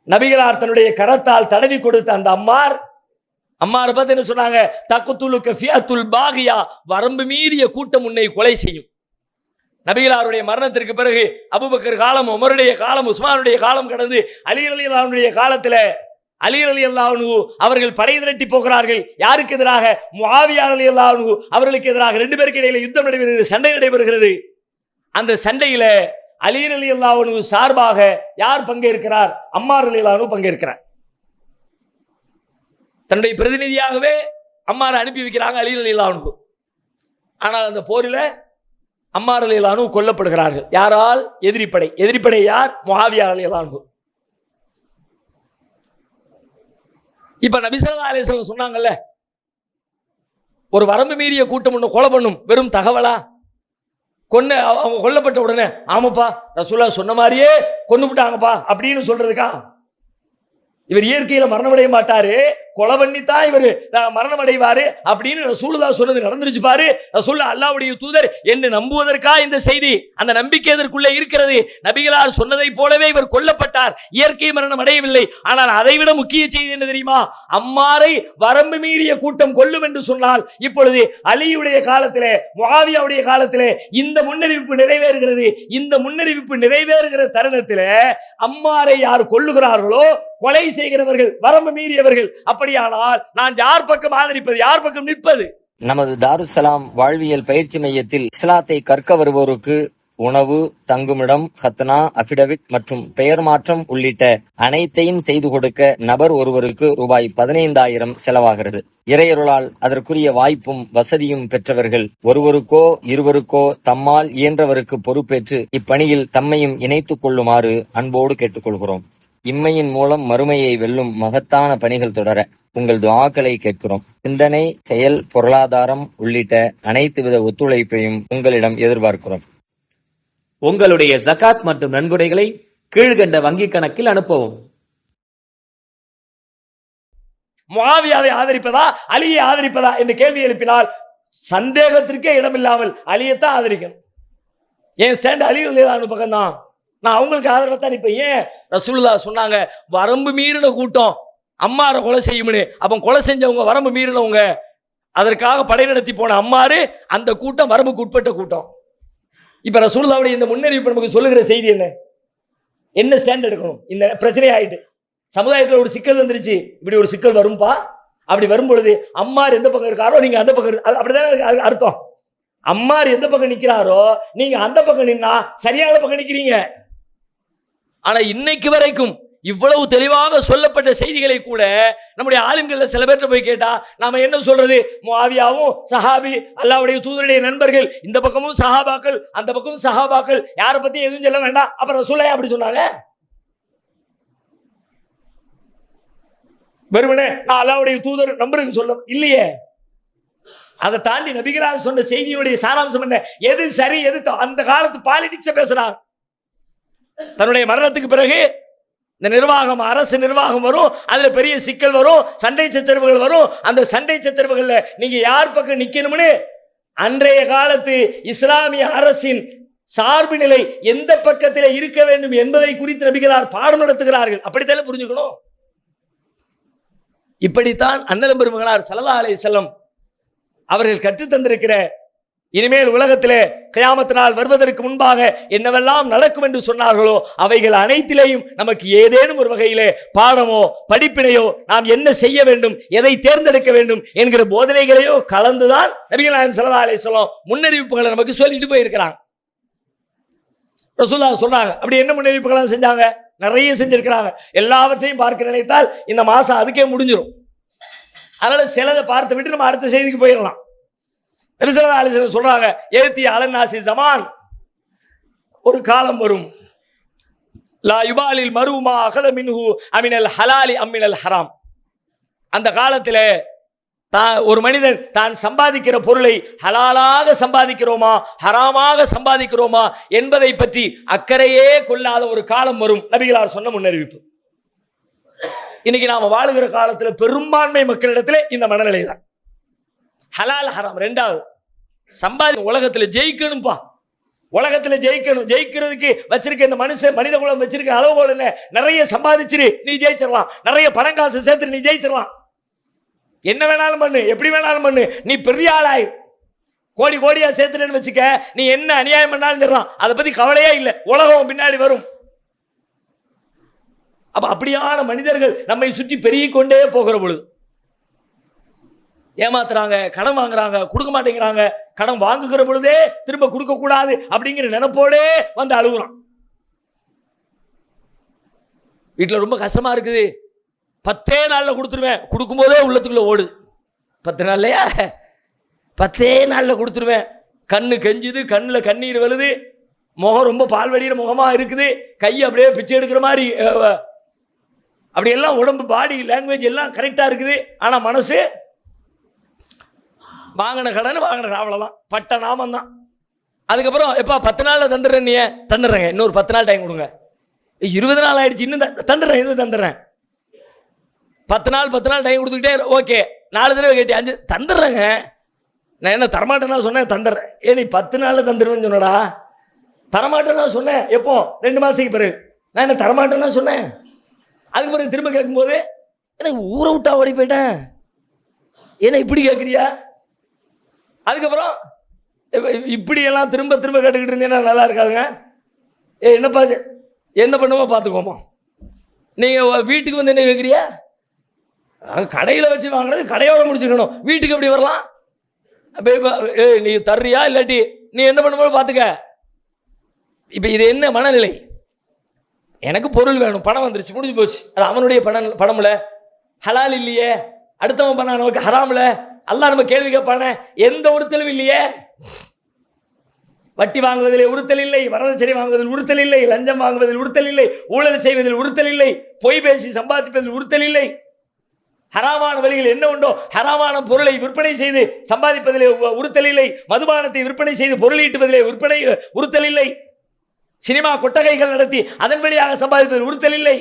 நபிகளார் தன்னுடைய கரத்தால் தடவி கொடுத்த அந்த அம்மார், அம்மாரை பார்த்து என்ன சொன்னாங்க, தக்துலுக ஃபிஅத்துல் பாகியா, வரம்பு மீறிய கூட்டம் உன்னை கொலை செய்யும். நபிகளாருடைய மரணத்திற்கு பிறகு அபூபக்கர் காலம், உமருடைய காலம், உஸ்மானுடைய காலம் கடந்து அலி ரலியல்லாஹு அன்ஹுடைய காலத்துல அலி ரலியல்லாஹு அன்ஹு அவர்கள் படை திரட்டி போகிறார்கள். யாருக்கு எதிராக? முஆவியா ரலியல்லாஹு அன்ஹு அவர்களுக்கு எதிராக. 2 பேருக்கு இடையில யுத்தம் நடைபெறுகிறது, சண்டை நடைபெறுகிறது. அந்த சண்டையில அலி ரலியல்லாஹு அன்ஹு சார்பாக யார் பங்கேற்கிறார்? அம்மார் ரலியல்லாஹு அன்ஹு பங்கேற்கிறார். தன்னுடைய பிரதிநிதியாகவே அம்மாரை அனுப்பி வைக்கிறாங்க அலி ரலியல்லாஹு அன்ஹு. ஆனால் அந்த போரில் அம்மார் ரலியல்லாஹு அன்ஹு கொல்லப்படுகிறார்கள். யாரால்? எதிரிப்படை. எதிரிப்படை யார்? முஆவியா ரலியல்லாஹு அன்ஹு. இப்ப நபி ஸல்லல்லாஹு அலைஹி வஸல்லம் சொன்னாங்கல்ல, ஒரு வரம்பு மீறிய கூட்டம் ஒன்று கொலை பண்ணும், வெறும் தகவலா? அவங்க கொல்லப்பட்ட உடனே ஆமாப்பா ரசூலுல்லாஹ் சொன்ன மாதிரியே கொண்டு விட்டாங்கப்பா அப்படின்னு சொல்றதுக்கா? இவர் இயற்கையில மரணமடைய மாட்டாரு, கொலை பண்ணித்தான் இவர் மரணம் அடைவாரு அப்படின்னு ரசூலுல்லாஹ் சொன்னது நடந்துருச்சு பாரு. ரசூலுல்லாஹ் அல்லாஹ்வுடைய தூதர் என்று நம்புவதற்கா இந்த செய்தி? அந்த நம்பிக்கை அதற்குள்ளே இருக்கிறது. நபிகளார் சொன்னதை போலவே இவர் கொல்லப்பட்டார், இயற்கை மரணம் அடையவில்லை. ஆனால் அதைவிட முக்கிய செய்தி என்ன தெரியுமா? அம்மாரை வரம்பு மீறிய கூட்டம் கொல்லும் என்று சொன்னால், இப்பொழுது அலியுடைய காலத்திலே, முஆவியாவுடைய காலத்திலே இந்த முன்னறிவிப்பு நிறைவேறுகிறது. இந்த முன்னறிவிப்பு நிறைவேறுகிற தருணத்திலே அம்மாரை யார் கொல்லுகிறார்களோ, கொலை செய்கிறவர்கள், வரம்பு மீறியவர்கள். அப்படியானால் நான் யார் பக்கம் ஆதரிப்பது, யார் பக்கம் நிற்பது? நமது தாருஸ்ஸலாம் வாழ்வியல் பயிற்சி மையத்தில் இஸ்லாத்தை கற்க வருவோருக்கு உணவு, தங்குமிடம், ஹத்னா, அபிடவிட் மற்றும் பெயர் மாற்றம் உள்ளிட்ட அனைத்தையும் செய்து கொடுக்க நபர் ஒருவருக்கு ரூபாய் 15,000 செலவாகிறது. இறையருளால் அதற்குரிய வாய்ப்பும் வசதியும் பெற்றவர்கள் ஒருவருக்கோ இருவருக்கோ தம்மால் இயன்றவருக்கு பொறுப்பேற்று இப்பணியில் தம்மையும் இணைத்துக் கொள்ளுமாறு அன்போடு கேட்டுக்கொள்கிறோம். இம்மையின் மூலம் மறுமையை வெல்லும் மகத்தான பணிகள் தொடர உங்கள் துஆக்களை கேட்கிறோம். சிந்தனை, செயல், பொருளாதாரம் உள்ளிட்ட அனைத்து வித ஒத்துழைப்பையும் உங்களிடம் எதிர்பார்க்கிறோம். உங்களுடைய ஜகாத் மற்றும் நன்கொடைகளை கீழ்கண்ட வங்கிக் கணக்கில் அனுப்பவும். முஆவியாவை ஆதரிப்பதா அலியை ஆதரிப்பதா என்று கேள்வி எழுப்பினால் சந்தேகத்திற்கே இடமில்லாமல் அலியைத்தான் ஆதரிக்கணும். என் ஸ்டாண்ட் அலி ரலியல்லாஹு அன்ஹு பக்கம் தான், நான் அவங்களுக்கு ஆதரவுத்தான். இப்ப ஏன் ரசூலுல்லாஹ் சொன்னாங்க வரம்பு மீறின கூட்டம் அம்மாரை கொலை செய்யும்னு? அப்ப கொலை செஞ்சவங்க வரம்பு மீறினவங்க, அதற்காக படை நடத்தி போன அம்மாரு அந்த கூட்டம் வரம்புக்கு உட்பட்ட கூட்டம். இப்ப ரசூலுல்லாஹ்வுடைய இந்த முன்னறிவிப்பு நமக்கு சொல்லுகிற செய்தி என்ன? என்ன ஸ்டாண்ட் எடுக்கணும்? இந்த பிரச்சனை ஆயிட்டு சமுதாயத்தில் ஒரு சிக்கல் வந்துருச்சு, இப்படி ஒரு சிக்கல் வரும்பா. அப்படி வரும் பொழுது அம்மார் எந்த பக்கம் இருக்காரோ நீங்க அந்த பக்கம், அப்படிதான் அர்த்தம். அம்மார் எந்த பக்கம் நிக்கிறாரோ நீங்க அந்த பக்கம் நின்னா சரியான பக்கம் நிக்கிறீங்க. ஆனா இன்னைக்கு வரைக்கும் இவ்வளவு தெளிவாக சொல்லப்பட்ட செய்திகளை கூட நம்முடைய ஆலிம்கள்ல சில பேர்ட்ட போய் கேட்டா நாம என்ன சொல்றது? முஆவியாவும் சஹாபி, அல்லாஹ்வுடைய தூதருடைய நண்பர்கள், இந்த பக்கமும் சஹாபாக்கள் அந்த பக்கமும் சஹாபாக்கள், யாரை பத்தி எதுவும் சொல்ல வேண்டாம். அப்புறம் ரசூலுல்லாஹ் அப்படி சொன்னாங்க? வெறுமனே நான் அல்லாஹ்வுடைய தூதர் நம்பருக்கு சொல்ல இல்லையே. அதை தாண்டி நபிகளார் சொன்ன செய்தியுடைய சாராம்சம் என்ன? எது சரி எது அந்த காலத்து பாலிடிக்ஸை பேசுறாங்க. தன்னுடைய மரணத்துக்கு பிறகு இந்த நிர்வாகம், அரசு நிர்வாகம் வரும், அதுல பெரிய சிக்கல் வரும், சண்டை சச்சரவுகள் வரும். அந்த சண்டை சச்சரவுகள்ல நீங்க யார் பக்கம் நிக்கணும்னு அன்றைய காலத்து இஸ்லாமிய அரசின் சார்பு நிலை எந்த பக்கத்தில் இருக்க வேண்டும் என்பதை குறித்து நபிகளார் பாடம் நடத்துகிறார்கள். அப்படித்தானே புரிஞ்சுக்கணும். இப்படித்தான் அண்ணலம் பெருமகனார் ஸல்லல்லாஹு அலைஹி வஸல்லம் அவர்கள் கற்றுத் தந்திருக்கிற இனிமேல் உலகத்திலே கியாமத் நாள் வருவதற்கு முன்பாக என்னவெல்லாம் நடக்கும் என்று சொன்னார்களோ அவைகள் அனைத்திலேயும் நமக்கு ஏதேனும் ஒரு வகையிலே பாடமோ படிப்பினையோ நாம் என்ன செய்ய வேண்டும், எதை தேர்ந்தெடுக்க வேண்டும் என்கிற போதனைகளையோ கலந்துதான் நபிகள் நாயகம் ஸல்லல்லாஹு அலைஹி வஸல்லம் முன்னறிவிப்புகளை நமக்கு சொல்லிட்டு போயிருக்கிறாங்க. ரசூலுல்லாஹ் சொல்றாங்க. அப்படி என்ன முன்னறிவிப்புகளை செஞ்சாங்க? நிறைய செஞ்சிருக்கிறாங்க. எல்லாவற்றையும் பார்க்க நினைத்தால் இந்த மாசம் அதுக்கே முடிஞ்சிடும். அதனால சிலதை பார்த்து விட்டு நம்ம அடுத்த செய்திக்கு போயிடலாம். நபி ஸல்லல்லாஹு அலைஹி வஸல்லம் சொல்றாங்க, ஏத்தி அலன்னாசி ஜமான், ஒரு காலம் வரும், லா யுபாலில் மருமா அகத மின்ஹு அமினல் ஹலாலி அம்மினல் ஹராம். அந்த காலத்தில் ஒரு மனிதன் தான் சம்பாதிக்கிற பொருளை ஹலாலாக சம்பாதிக்கிறோமா ஹராமாக சம்பாதிக்கிறோமா என்பதை பற்றி அக்கறையே கொள்ளாத ஒரு காலம் வரும். நபிகளார் சொன்ன முன்னறிவிப்பு. இன்னைக்கு நாம வாழுகிற காலத்தில் பெரும்பான்மை மக்களிடத்தில் இந்த மனநிலை தான். ஹலால் ஹராம் ரெண்டாவது. உலகத்தில் ஜெயிக்கணும்பா, உலகத்தில் ஜெயிக்கணும். ஜெயிக்கிறதுக்கு வச்சிருக்க இந்த மனித குலம் வச்சிருக்க அளவுகோல் என்ன? நிறைய சம்பாதிச்சிரு நீ ஜெயிச்சிடலாம், நிறைய பணம் காசு சேர்த்து நீ ஜெயிச்சிடலாம், என்ன வேணாலும் பண்ணு, எப்படி வேணாலும் பண்ணு, நீ பெரிய ஆளாய் கோடி கோடியா சேர்த்துன்னு வச்சுக்க, நீ என்ன அநியாயம் பண்ணாலும் தரலாம், அதை பத்தி கவலையே இல்லை, உலகம் பின்னாடி வரும். அப்ப அப்படியான மனிதர்கள் நம்மை சுற்றி பெருகிக் கொண்டே போகிற பொழுது ஏமாத்துறாங்க, கடன் வாங்குறாங்க, கொடுக்க மாட்டேங்கிறாங்க, கடன் வாங்குகிற பொழுதே திரும்ப கொடுக்க கூடாது அப்படிங்கிற நினைப்போடே வந்து அழுகுறான். வீட்டில் ரொம்ப கஷ்டமா இருக்குது, 10 நாளில் கொடுத்துருவேன், கொடுக்கும்போதே உள்ளத்துக்குள்ள ஓடுது. 10 நாள்லையா? 10 நாளில் கொடுத்துருவேன். கண்ணு கெஞ்சுது, கண்ணில் கண்ணீர் வருது, முகம் ரொம்ப பால் வடிகிற முகமாக இருக்குது, கை அப்படியே பிச்சை எடுக்கிற மாதிரி, அப்படியெல்லாம் உடம்பு பாடி லாங்குவேஜ் எல்லாம் கரெக்டாக இருக்குது. ஆனால் மனசு வாங்கின கடன் வாங்கின அவ்வளோதான், பட்ட நாமம் தான். அதுக்கப்புறம் எப்போ 10 நாளில் தந்துடுறேன், நீ தந்துடுறேங்க, இன்னொரு 10 நாள் டைம் கொடுங்க, 20 நாள் ஆயிடுச்சு, இன்னும் தந்துடுறேன், இன்னும் தந்துடுறேன், 10 நாள் டைம் கொடுத்துக்கிட்டே. ஓகே, 4 தடவை கேட்டி 5 தந்துடுறேங்க, நான் என்ன தரமாட்டேன்னா சொன்னேன், தந்துடுறேன். நீ 10 நாளில் தந்துடுவேன்னு சொன்னடா, தரமாட்டேன்னா சொன்னேன் எப்போ? 2 மாதத்துக்கு பிறகு. நான் என்ன தரமாட்டேன்னா சொன்னேன், அதுக்கு பிறகு திரும்ப கேட்கும்போது எனக்கு ஊரை விட்டா ஓடி போயிட்டேன், என்ன இப்படி கேட்குறியா? அதுக்கப்புறம் இப்படியெல்லாம் திரும்ப திரும்ப கேட்டுக்கிட்டு இருந்தீங்கன்னா நல்லா இருக்காதுங்க. என்னப்பா என்ன பண்ணுமோ பார்த்துக்கோமா. நீங்கள் வீட்டுக்கு வந்து என்ன கேட்குறியா? கடையில் வச்சு வாங்கினது கடையோட முடிச்சுக்கணும், வீட்டுக்கு எப்படி வரலாம்? நீ தர்றியா இல்லாட்டி நீ என்ன பண்ணும்போது பார்த்துக்க. இப்போ இது என்ன மனநிலை? எனக்கு பொருள் வேணும், பணம் வந்துருச்சு, முடிஞ்சு போச்சு, அது அவனுடைய பணம்ல, ஹலால் இல்லையே, அடுத்தவன் பண்ண நமக்கு ஹராம்ல, அல்லாஹ் நம்ம கேள்வி கேட்பானே, எந்த உறுத்தலும் இல்லையே. வட்டி வாங்குவதிலே உறுத்தல் இல்லை, வரதட்சணை வாங்குவதில் உறுத்தல் இல்லை, லஞ்சம் வாங்குவதில் உறுத்தல் இல்லை, ஊழல் செய்வதில் உறுத்தல் இல்லை, பொய் பேசி சம்பாதிப்பதில் உறுத்தல் இல்லை, ஹராமான வழிகள் என்ன உண்டோ ஹராமான பொருளை விற்பனை செய்து சம்பாதிப்பதிலே உறுத்தல் இல்லை, மதுபானத்தை விற்பனை செய்து பொருளீட்டுவதிலே உறுத்தல் இல்லை, சினிமா கொட்டகைகள் நடத்தி அதன் வழியாக சம்பாதிப்பதில் உறுத்தல் இல்லை.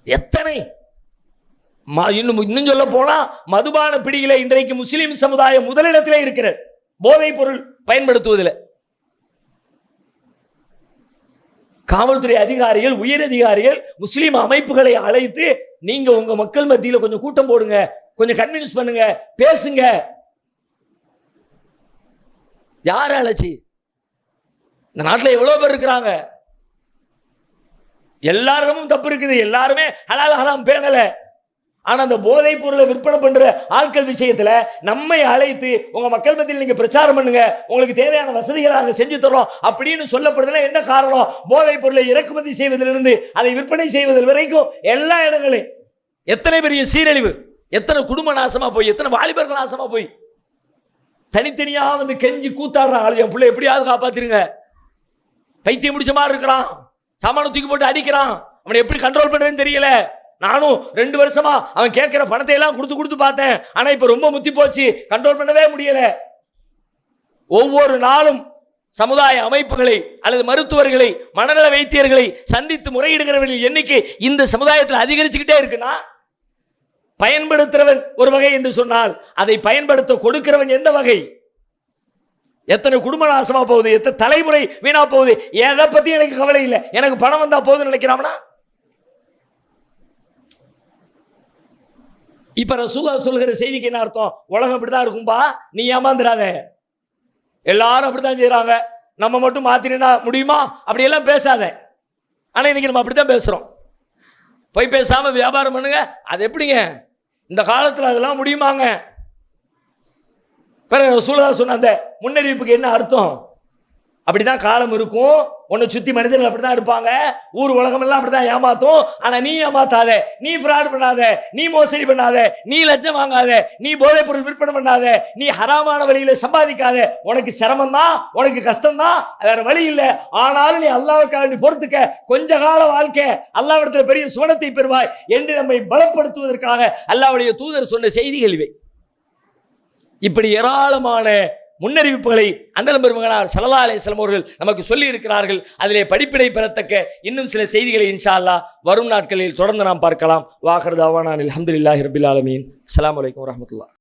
எத்தனை இன்னும் சொல்ல போனா மதுபான பிடியில இன்றைக்கு முஸ்லிம் சமுதாயம் முதலிடத்திலே இருக்கிறது, போதைப் பொருள் பயன்படுத்துவதில். காவல்துறை அதிகாரிகள், உயர் அதிகாரிகள் முஸ்லிம் அமைப்புகளை அழைத்து, நீங்க உங்க மக்கள் மத்தியில் கொஞ்சம் கூட்டம் போடுங்க, கொஞ்சம் கன்வின்ஸ் பண்ணுங்க, பேசுங்க. யார அழைச்சி? இந்த நாட்டில் எவ்வளவு பேர் இருக்கிறாங்க, எல்லாரும் தப்பு இருக்குது, எல்லாருமே ஹலால் ஹராம் பேணல. ஆனா அந்த போதைப் பொருளை விற்பனை பண்ற ஆட்கள் விஷயத்துல நம்மை அழைத்து உங்க மக்கள் மத்தியில் நீங்க பிரச்சாரம் பண்ணுங்க, உங்களுக்கு தேவையான வசதிகளை நாங்க செஞ்சு தரோம் அப்படின்னு சொல்லப்படுதுன்னா என்ன காரணம்? போதைப் பொருளை இறக்குமதி செய்வதிலிருந்து அதை விற்பனை செய்வதில் வரைக்கும் எல்லா இடங்களையும் எத்தனை பெரிய சீரழிவு, எத்தனை குடும்ப நாசமா போய், எத்தனை வாலிபர்கள் நாசமா போய், தனித்தனியா வந்து கெஞ்சி கூத்தாடுறான், என் பிள்ளை எப்படியாவது காப்பாத்திருங்க, பைத்தியம் முடிச்ச மாதிரி இருக்கிறான், சாமான தூக்கி போட்டு அடிக்கிறான், அவனை எப்படி கண்ட்ரோல் பண்ணுறதுன்னு தெரியல. நானும் 2 வருஷமா அவன் கேட்கிற பணத்தை எல்லாம் கொடுத்து பார்த்தேன், ஆனா இப்ப ரொம்ப முத்தி போச்சு, கண்ட்ரோல் பண்ணவே முடியல. ஒவ்வொரு நாளும் சமுதாய அமைப்புகளை அல்லது மருத்துவர்களை, மனநல வைத்தியர்களை சந்தித்து முறையிடுகிறவர்கள் எண்ணிக்கை இந்த சமுதாயத்தில் அதிகரிச்சுக்கிட்டே இருக்குன்னா, பயன்படுத்துறவன் ஒரு வகை என்று சொன்னால் அதை பயன்படுத்த கொடுக்கிறவன் எந்த வகை? எத்தனை குடும்ப நாசமா போகுது, எத்தனை தலைமுறை வீணா போகுது. எதை பத்தி எனக்கு கவலை இல்லை, எனக்கு பணம் வந்தா போகுதுன்னு நினைக்கிறான்னா. இப்ப ரசூலுல்லாஹ் சொல்கிற செய்திக்கு என்ன அர்த்தம்? உலகம் அப்படிதான் இருக்கும்பா, நீ ஏமாந்துடாத. எல்லாரும் அப்படித்தான் செய்யறாங்க, நம்ம மட்டும் மாத்தினா முடியுமா? அப்படியெல்லாம் பேசாத. ஆனா இன்னைக்கு நம்ம அப்படித்தான் பேசுறோம். போய் பேசாம வியாபாரம் பண்ணுங்க, அது எப்படிங்க இந்த காலத்தில் அதெல்லாம் முடியுமாங்க? பிறகு ரசூலுல்லாஹ் சொன்ன அந்த முன்னறிவிப்புக்கு என்ன அர்த்தம்? அப்படிதான் காலம் இருக்கும், உன்னை சுத்தி மனிதர்கள் அப்படிதான் இருப்பாங்க, ஊர் உலகம் எல்லாம் அப்படிதான் ஏமாத்தும். ஆனா நீ ஏமாத்தாத, நீ ஃப்ராட் பண்ணாத, நீ மோசடி பண்ணாத, நீ லஞ்சம் வாங்காத, நீ போதைப் பொருள் விற்பனை பண்ணாத, நீ ஹராமான வழியில சம்பாதிக்காத. உனக்கு சிரமம் தான், உனக்கு கஷ்டம் தான், வேற வழி இல்லை. ஆனாலும் நீ அல்லாஹ்வுக்காக பொறுத்துக்க, கொஞ்ச கால வாழ்க்கை, அல்லாஹ்விடத்துல பெரிய சுவனத்தை பெறுவாய் என்று நம்மை பலப்படுத்துவதற்காக அல்லாஹ்வுடைய தூதர் சொன்ன செய்திகள் இவை. இப்படி ஏராளமான முன்னறிவிப்புகளை அண்ணல் பெருமகனார் ஸல்லல்லாஹு அலைஹி வஸல்லம் அவர்கள் நமக்கு சொல்லி இருக்கிறார்கள். அதிலே படிப்பினை பெறத்தக்க இன்னும் சில செய்திகளை இன்ஷா அல்லாஹ் வரும் நாட்களில் தொடர்ந்து நாம் பார்க்கலாம். வாஹிர் தஅவானா அல்ஹம்துலில்லாஹி ரப்பில் ஆலமீன். அஸ்ஸலாமு அலைக்கும் வரஹ்மத்துல்லாஹ்.